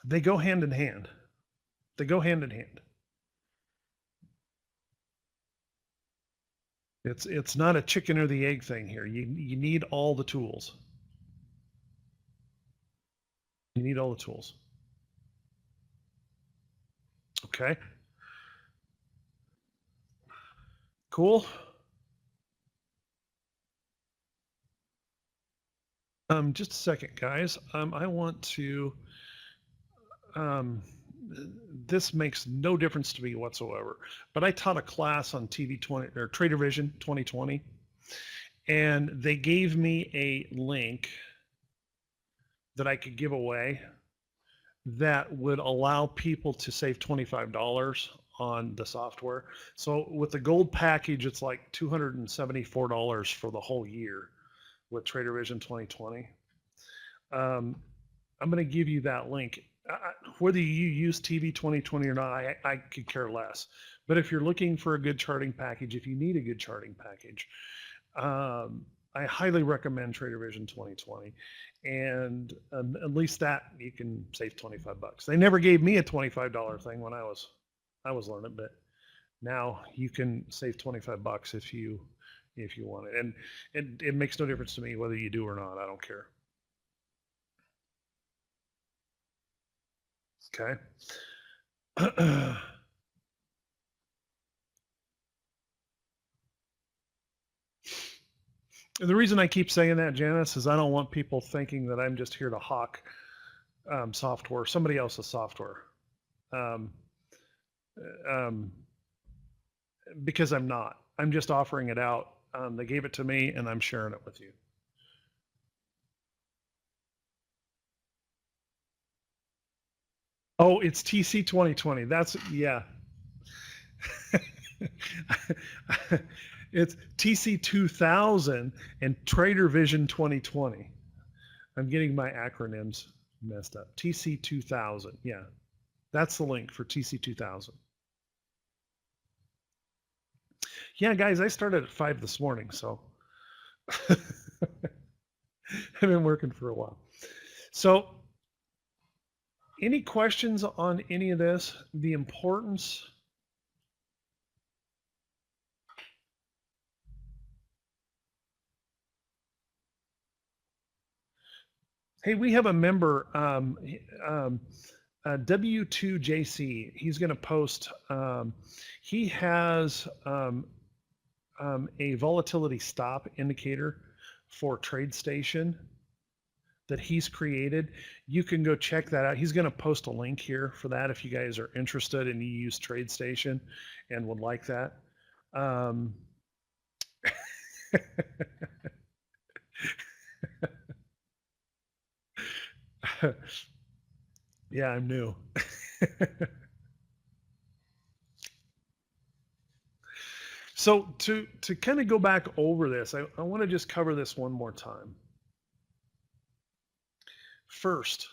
They go hand in hand. They go hand in hand. It's not a chicken or the egg thing here. You need all the tools. You need all the tools. Okay? Cool. Just a second, guys. I want to this makes no difference to me whatsoever. But I taught a class on TV20 or Trader Vision 2020, and they gave me a link that I could give away that would allow people to save $25 on the software. So with the gold package, it's like $274 for the whole year with Trader Vision 2020. I'm going to give you that link. Whether you use TV 2020 or not, I could care less. But if you're looking for a good charting package, if you need a good charting package, I highly recommend Trader Vision 2020. And at least that you can save $25. They never gave me a $25 thing when I was learning, but now you can save $25 if you want it. And it makes no difference to me whether you do or not. I don't care. Okay. The reason I keep saying that, Janice, is I don't want people thinking that I'm just here to hawk software, somebody else's software, because I'm not. I'm just offering it out. They gave it to me, and I'm sharing it with you. Oh, it's TC 2020. That's, yeah. It's TC 2000 and Trader Vision 2020. I'm getting my acronyms messed up. TC 2000. Yeah. That's the link for TC 2000. Yeah, guys, I started at 5 this morning, so I've been working for a while. So any questions on any of this? The importance? Hey, we have a member, W2JC. He's going to post. He has a volatility stop indicator for TradeStation that he's created. You can go check that out. He's going to post a link here for that if you guys are interested and you use TradeStation and would like that. Yeah, I'm new. So to kind of go back over this, I want to just cover this one more time. First,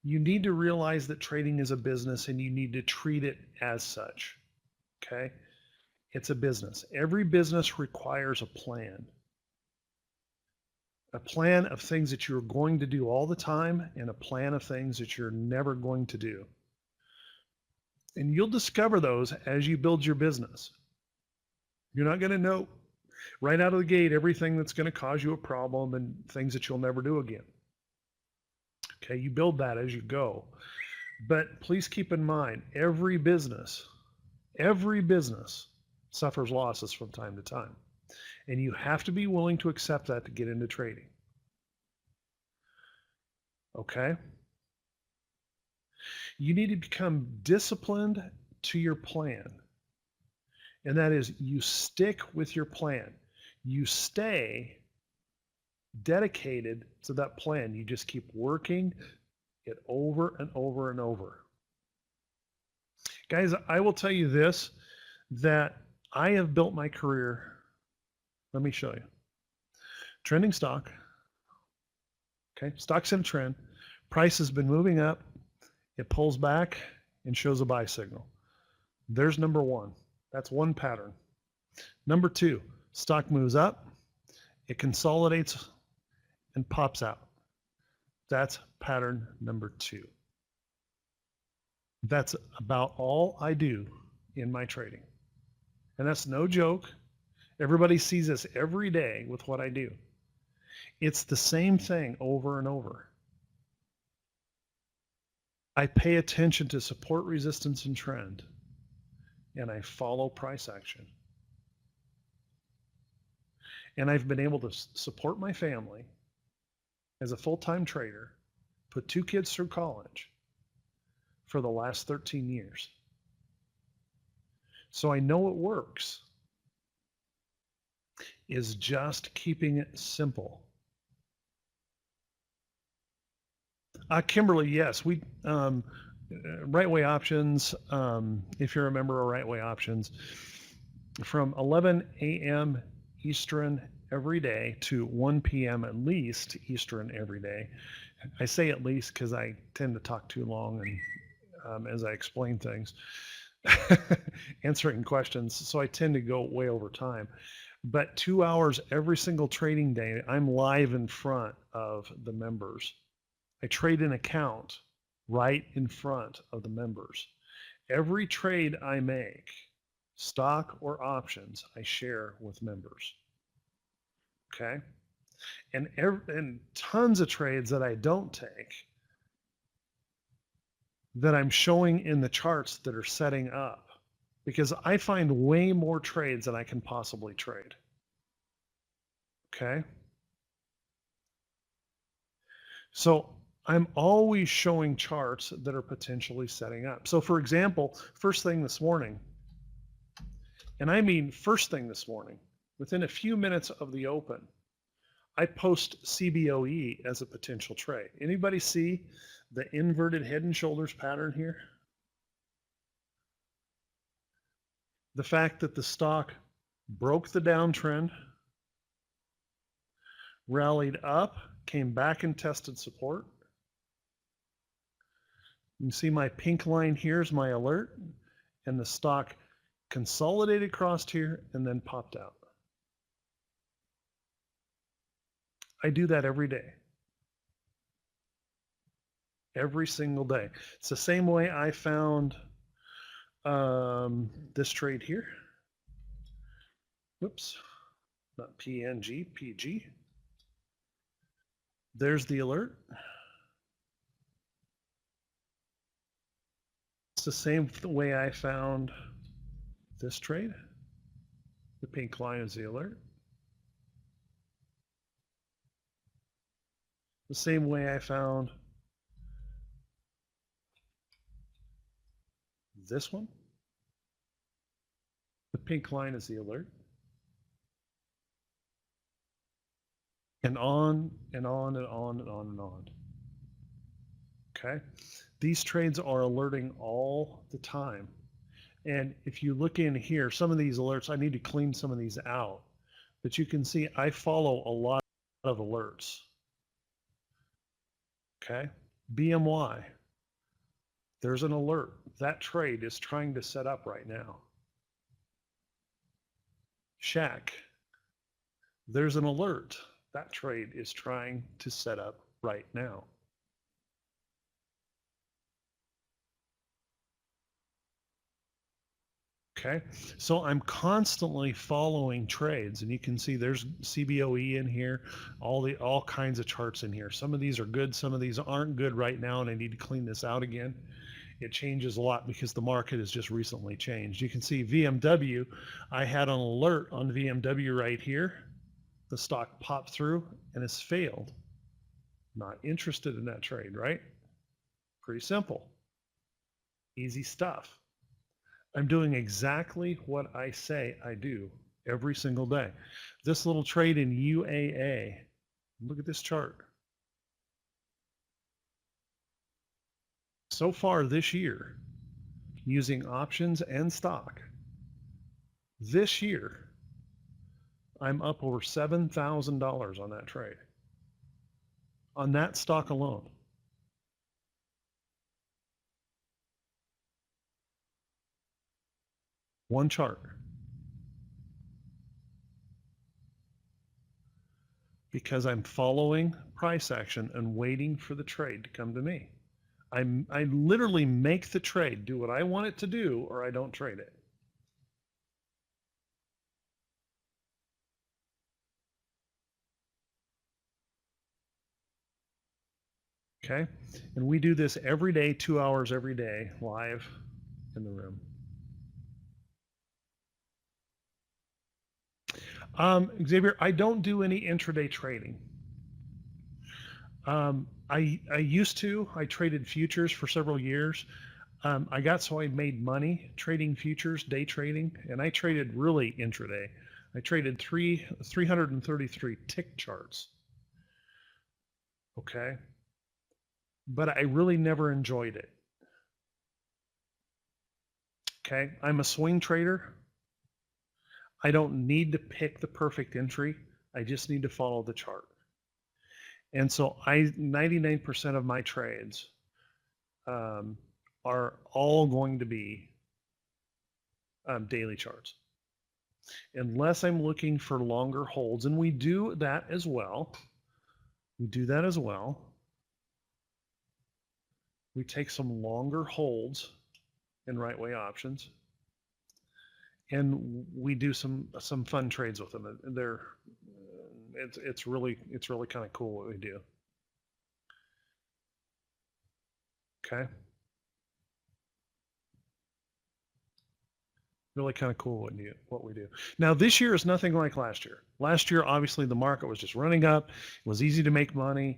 you need to realize that trading is a business and you need to treat it as such. Okay? It's a business. Every business requires a plan. A plan of things that you're going to do all the time and a plan of things that you're never going to do. And you'll discover those as you build your business. You're not going to know right out of the gate everything that's going to cause you a problem and things that you'll never do again. Okay, you build that as you go. But please keep in mind, every business suffers losses from time to time. And you have to be willing to accept that to get into trading. Okay? You need to become disciplined to your plan. And that is, you stick with your plan. You stay dedicated to that plan. You just keep working it over and over and over. Guys, I will tell you this, that I have built my career. Let me show you. Trending stock. Okay, stock's in a trend. Price has been moving up. It pulls back and shows a buy signal. There's number one. That's one pattern. Number two, stock moves up. It consolidates and pops out. That's pattern number two. That's about all I do in my trading. And that's no joke. Everybody sees this every day with what I do. It's the same thing over and over. I pay attention to support, resistance, and trend, and I follow price action. And I've been able to support my family as a full-time trader, put 2 kids through college, for the last 13 years. So I know it works. Is just keeping it simple. Kimberly, yes, we Right Way Options. If you're a member of Right Way Options, from 11 a.m. Eastern every day to 1 p.m. at least Eastern every day. I say at least because I tend to talk too long and as I explain things, answering questions, so I tend to go way over time. But 2 hours every single trading day, I'm live in front of the members. I trade an account right in front of the members. Every trade I make, stock or options, I share with members. Okay? And tons of trades that I don't take that I'm showing in the charts that are setting up, because I find way more trades than I can possibly trade. Okay? So I'm always showing charts that are potentially setting up. So for example, first thing this morning, and I mean first thing this morning, within a few minutes of the open, I post CBOE as a potential trade. Anybody see the inverted head and shoulders pattern here? The fact that the stock broke the downtrend, rallied up, came back and tested support. You can see my pink line here is my alert, and the stock consolidated across here and then popped out. I do that every day. Every single day. It's the same way I found this trade here. Whoops, not PNG, PG. There's the alert. It's the same way I found this trade. The pink line is the alert. The same way I found this one. The pink line is the alert. And on and on and on and on and on. Okay? These trades are alerting all the time. And if you look in here, some of these alerts, I need to clean some of these out. But you can see I follow a lot of alerts. Okay? BMY. There's an alert. That trade is trying to set up right now. Shack. There's an alert. That trade is trying to set up right now. Okay, so I'm constantly following trades, and you can see there's CBOE in here, all kinds of charts in here. Some of these are good, some of these aren't good right now, and I need to clean this out again. It changes a lot because the market has just recently changed. You can see VMW, I had an alert on VMW right here. The stock popped through and has failed. Not interested in that trade, right? Pretty simple. Easy stuff. I'm doing exactly what I say I do every single day. This little trade in UAA, look at this chart. So far this year, using options and stock, this year, I'm up over $7,000 on that trade, on that stock alone. One chart. Because I'm following price action and waiting for the trade to come to me. I literally make the trade, do what I want it to do, or I don't trade it. Okay, and we do this every day, 2 hours every day, live in the room. Xavier, I don't do any intraday trading. I used to. I traded futures for several years. I made money trading futures, day trading, and I traded really intraday. I traded 333 tick charts. Okay. But I really never enjoyed it. Okay. I'm a swing trader. I don't need to pick the perfect entry. I just need to follow the chart. And so 99% of my trades are all going to be daily charts. Unless I'm looking for longer holds, and we do that as well. We do that as well. We take some longer holds in right way options, and we do some fun trades with them. It's really kind of cool what we do. Okay. Really kind of cool what we do. Now this year is nothing like last year. Last year, obviously, the market was just running up. It was easy to make money.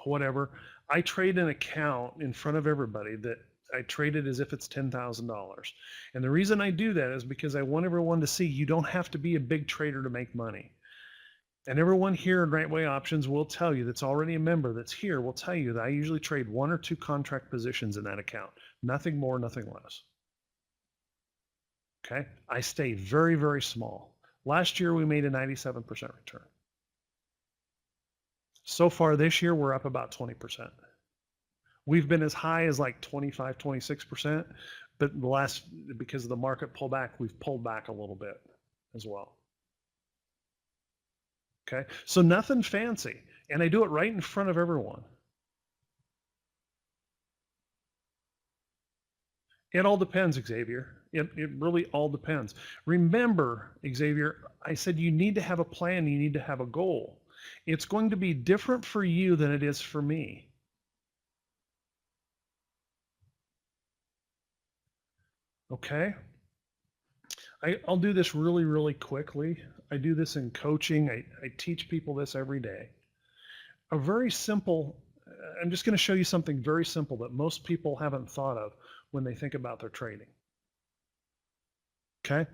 Whatever. I trade an account in front of everybody that I trade it as if it's $10,000. And the reason I do that is because I want everyone to see you don't have to be a big trader to make money. And everyone here in Right Way Options will tell you, that's already a member that's here, will tell you that I usually trade 1 or 2 contract positions in that account. Nothing more, nothing less. Okay. I stay very, very small. Last year, we made a 97% return. So far this year, we're up about 20%. We've been as high as like 25, 26%, but because of the market pullback, we've pulled back a little bit as well. Okay, so nothing fancy, and I do it right in front of everyone. It all depends, Xavier. It really all depends. Remember, Xavier, I said you need to have a plan, you need to have a goal. It's going to be different for you than it is for me. Okay? I'll do this really, really quickly. I do this in coaching. I teach people this every day. A very simple, I'm just going to show you something very simple that most people haven't thought of when they think about their trading. Okay?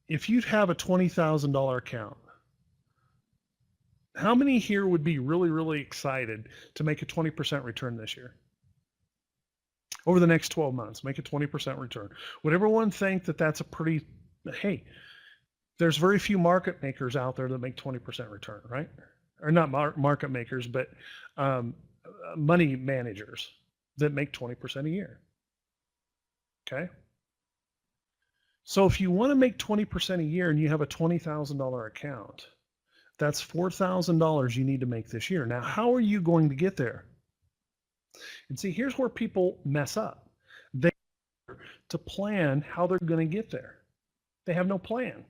If you'd have a $20,000 account, how many here would be really, really excited to make a 20% return this year? Over the next 12 months, make a 20% return. Would everyone think that that's a pretty, hey, there's very few market makers out there that make 20% return, right? Or not market makers, but money managers that make 20% a year. Okay? So if you want to make 20% a year and you have a $20,000 account, that's $4,000 you need to make this year. Now, how are you going to get there? And see, here's where people mess up. They to plan how they're going to get there. They have no plan.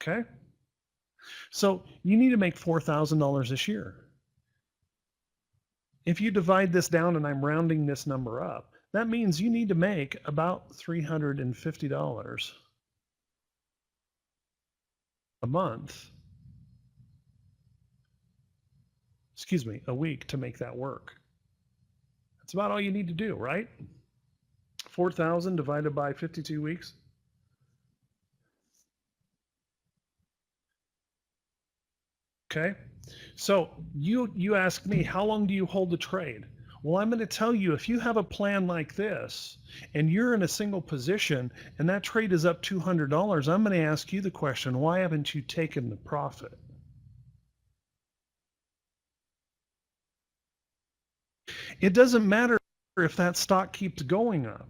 Okay? So you need to make $4,000 this year. If you divide this down, and I'm rounding this number up, that means you need to make about $350 a month. Excuse me, a week to make that work. That's about all you need to do, right? 4,000 divided by 52 weeks. Okay, so you ask me, how long do you hold the trade? Well, I'm going to tell you, if you have a plan like this and you're in a single position and that trade is up $200, I'm going to ask you the question, why haven't you taken the profit? It doesn't matter if that stock keeps going up.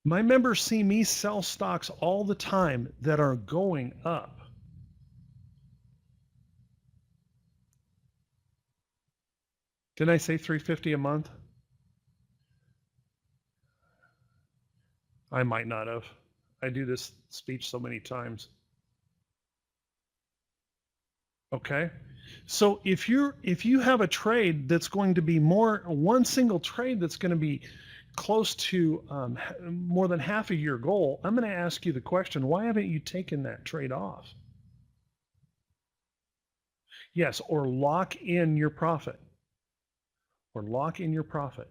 My members see me sell stocks all the time that are going up. Didn't I say $350 a month? I might not have. I do this speech so many times. Okay. So if you have a trade that's going to be one single trade that's going to be close to more than half of your goal, I'm going to ask you the question, why haven't you taken that trade off? Yes, or lock in your profit. Or lock in your profit.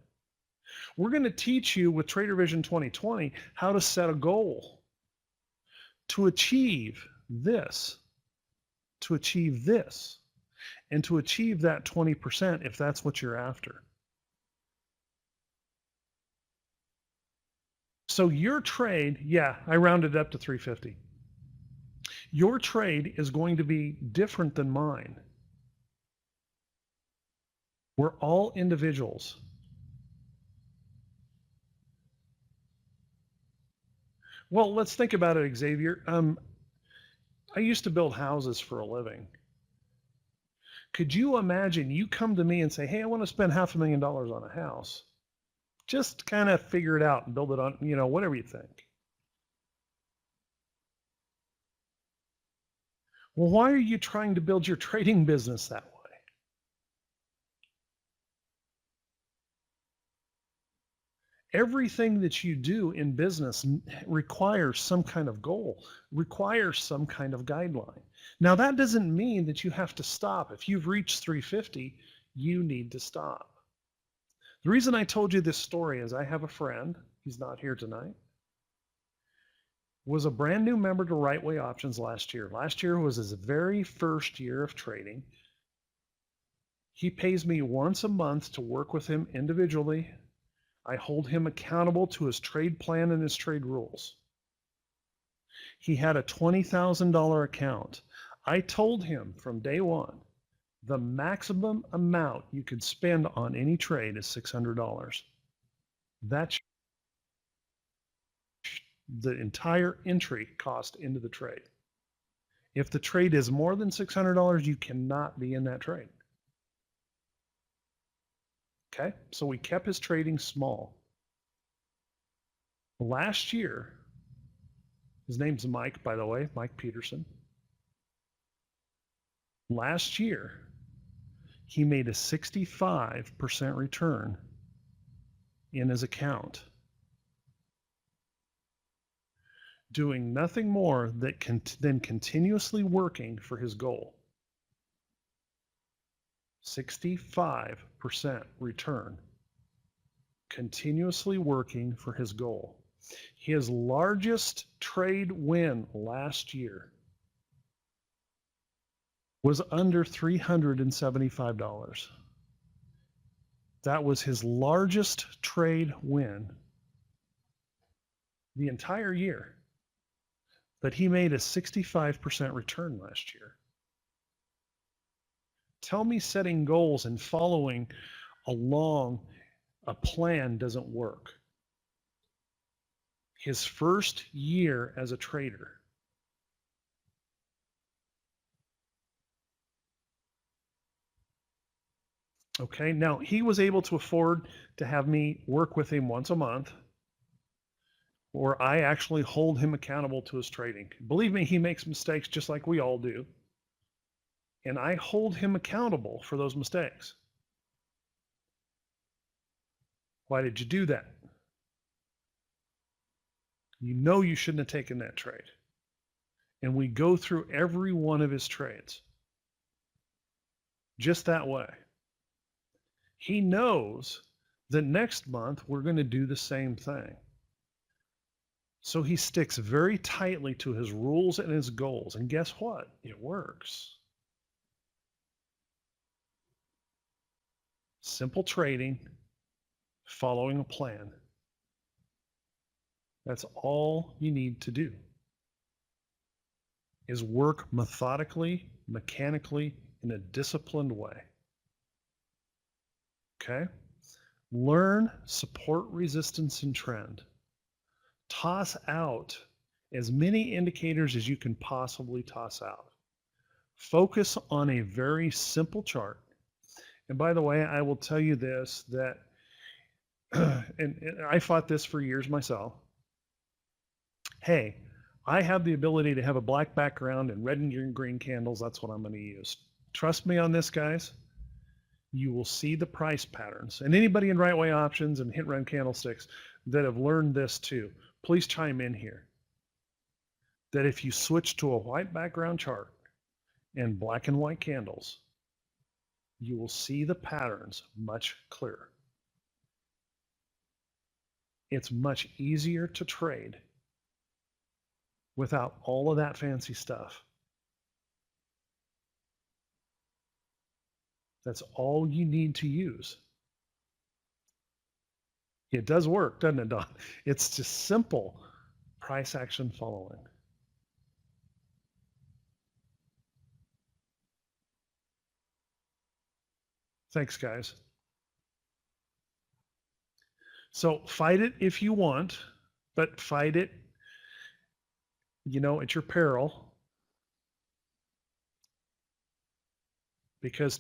We're going to teach you with Trader Vision 2020 how to set a goal to achieve this, and to achieve that 20% if that's what you're after. So your trade, yeah, I rounded it up to 350. Your trade is going to be different than mine. We're all individuals. Well, let's think about it, Xavier. I used to build houses for a living. Could you imagine you come to me and say, hey, I want to spend $500,000 on a house? Just kind of figure it out and build it on, whatever you think. Well, why are you trying to build your trading business that way? Everything that you do in business requires some kind of goal, requires some kind of guideline. Now, that doesn't mean that you have to stop. If you've reached 350, you need to stop. The reason I told you this story is I have a friend, he's not here tonight, was a brand new member to Right Way Options last year. Last year was his very first year of trading. He pays me once a month to work with him individually. I hold him accountable to his trade plan and his trade rules. He had a $20,000 account. I told him from day one, the maximum amount you could spend on any trade is $600. That's the entire entry cost into the trade. If the trade is more than $600, you cannot be in that trade. Okay, so we kept his trading small. Last year, his name's Mike, by the way, Mike Peterson. Last year, he made a 65% return in his account, doing nothing more than continuously working for his goal. 65% return, continuously working for his goal. His largest trade win last year was under $375. That was his largest trade win the entire year, but he made a 65% return last year. Tell me setting goals and following along a plan doesn't work. His first year as a trader, okay, now he was able to afford to have me work with him once a month, or I actually hold him accountable to his trading. Believe me, he makes mistakes just like we all do. And I hold him accountable for those mistakes. Why did you do that? You know you shouldn't have taken that trade. And we go through every one of his trades. Just that way. He knows that next month we're going to do the same thing. So he sticks very tightly to his rules and his goals. And guess what? It works. Simple trading, following a plan. That's all you need to do, is work methodically, mechanically, in a disciplined way. Okay? Learn support, resistance, and trend. Toss out as many indicators as you can possibly toss out. Focus on a very simple chart. And by the way, I will tell you this, that, and I fought this for years myself. Hey, I have the ability to have a black background and red and green candles. That's what I'm going to use. Trust me on this, guys. you will see the price patterns. And anybody in Right Way Options and Hit Run Candlesticks that have learned this too, please chime in here. That if you switch to a white background chart and black and white candles, you will see the patterns much clearer. It's much easier to trade without all of that fancy stuff. That's all you need to use. It does work, doesn't it, Don? It's just simple price action following. Thanks, guys. So fight it if you want, but fight it, at your peril. Because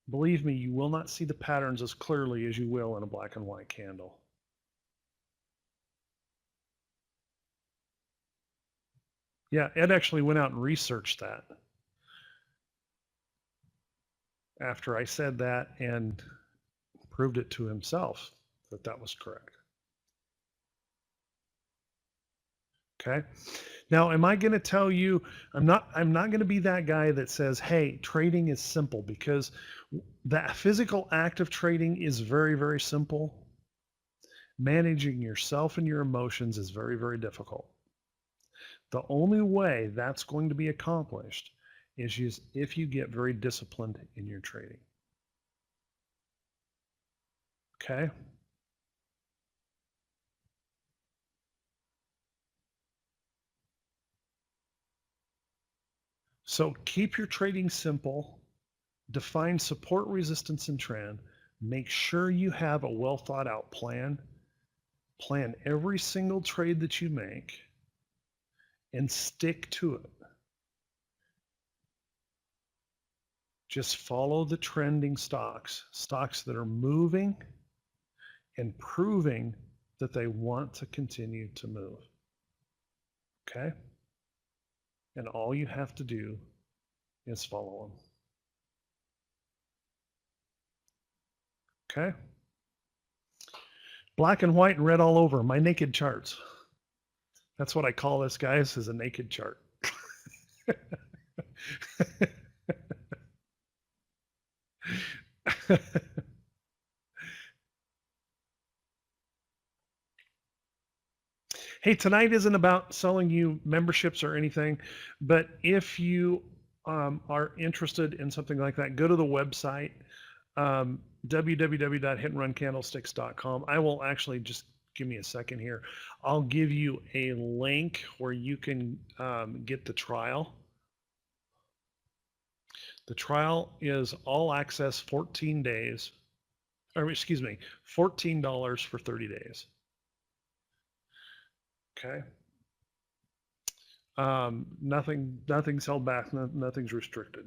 believe me, you will not see the patterns as clearly as you will in a black and white candle. Yeah, Ed actually went out and researched that after I said that and proved it to himself that that was correct. Okay. Now, am I going to tell you, I'm not going to be that guy that says, hey, trading is simple, because that physical act of trading is very, very simple. Managing yourself and your emotions is very, very difficult. The only way that's going to be accomplished is if you get very disciplined in your trading. Okay? So keep your trading simple, define support, resistance, and trend. Make sure you have a well thought out plan. Plan every single trade that you make and stick to it. Just follow the trending stocks that are moving and proving that they want to continue to move. Okay? And all you have to do is follow them. Okay? Black and white and red all over, my naked charts. That's what I call this, guys, is a naked chart. Hey, tonight isn't about selling you memberships or anything, but if you are interested in something like that, go to the website, www.hitandruncandlesticks.com. I will actually just give me a second here. I'll give you a link where you can get the trial. The trial is all access 14 days, or excuse me, $14 for 30 days. Okay. Nothing's held back. Nothing's restricted.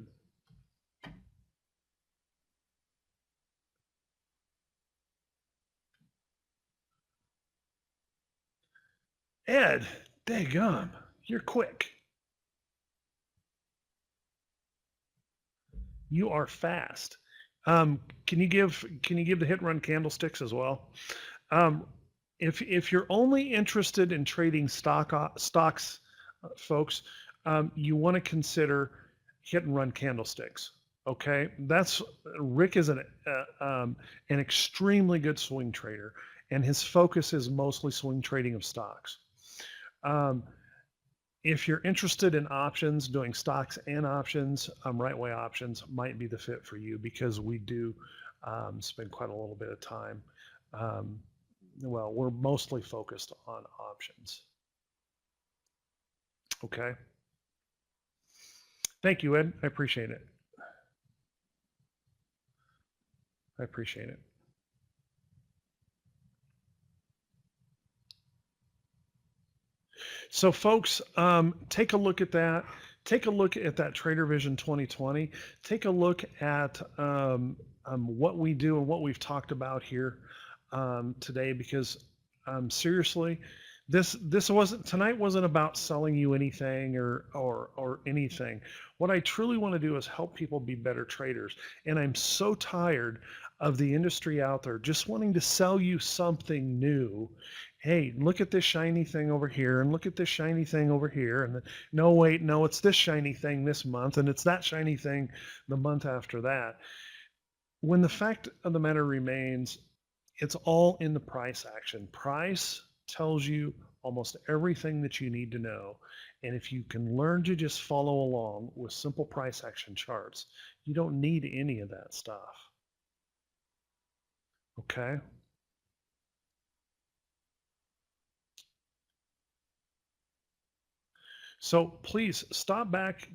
Ed, daggum, you're quick. You are fast. Can you give the hit run candlesticks as well? If you're only interested in trading stocks, folks, you want to consider hit and run candlesticks. Okay, Rick is an extremely good swing trader, and his focus is mostly swing trading of stocks. If you're interested in options, doing stocks and options, Right Way Options might be the fit for you, because we do spend quite a little bit of time. Well, we're mostly focused on options. Okay. Thank you, Ed. I appreciate it. I appreciate it. So folks, take a look at that. Take a look at that Trader Vision 2020. Take a look at what we do and what we've talked about here today, because seriously, Tonight wasn't about selling you anything or anything. What I truly want to do is help people be better traders. And I'm so tired of the industry out there just wanting to sell you something new. Hey, look at this shiny thing over here, and look at this shiny thing over here, and no, wait, no, it's this shiny thing this month, and it's that shiny thing the month after that. When the fact of the matter remains, it's all in the price action. Price tells you almost everything that you need to know. And if you can learn to just follow along with simple price action charts, you don't need any of that stuff. Okay? So please stop back.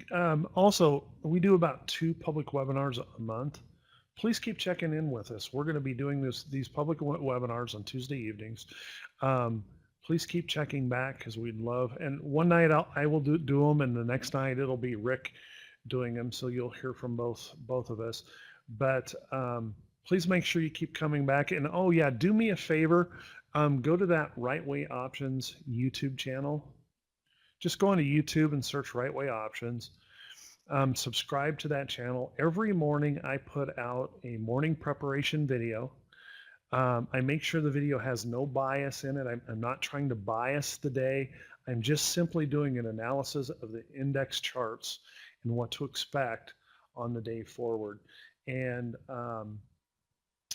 Also, we do about 2 public webinars a month. Please keep checking in with us. We're going to be doing these public webinars on Tuesday evenings. Please keep checking back because we'd love. And one night I will do them, and the next night it'll be Rick doing them. So you'll hear from both of us. But please make sure you keep coming back. And oh yeah, do me a favor. Go to that Right Way Options YouTube channel. Just go onto YouTube and search Right Way Options. Subscribe to that channel. Every morning I put out a morning preparation video. I make sure the video has no bias in it. I'm not trying to bias the day. I'm just simply doing an analysis of the index charts and what to expect on the day forward. And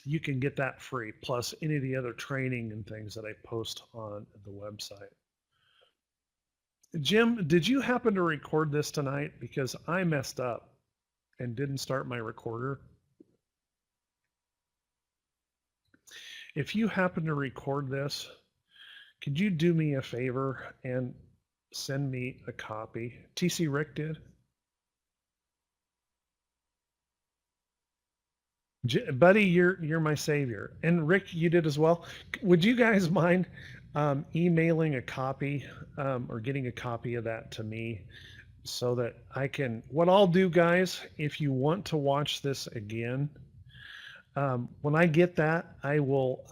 you can get that free, plus any of the other training and things that I post on the website. Jim, did you happen to record this tonight? Because I messed up and didn't start my recorder. If you happen to record this, could you do me a favor and send me a copy? TC Rick did. Buddy, you're my savior. And Rick, you did as well. Would you guys mind emailing a copy or getting a copy of that to me so that I can, what I'll do, guys, if you want to watch this again, when I get that, I will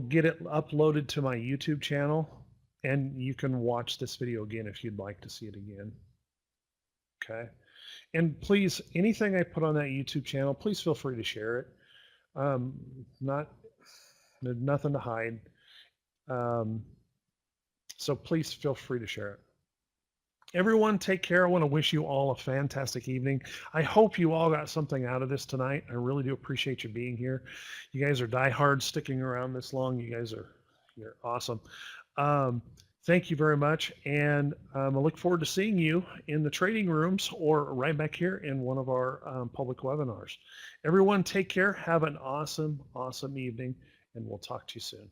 get it uploaded to my YouTube channel, and you can watch this video again if you'd like to see it again. Okay. And please, anything I put on that YouTube channel, please feel free to share it. Nothing to hide. So please feel free to share it. Everyone, take care. I want to wish you all a fantastic evening. I hope you all got something out of this tonight. I really do appreciate you being here. You guys are diehards, sticking around this long. You're awesome. Thank you very much. And I look forward to seeing you in the trading rooms or right back here in one of our public webinars. Everyone, take care. Have an awesome, awesome evening, and we'll talk to you soon.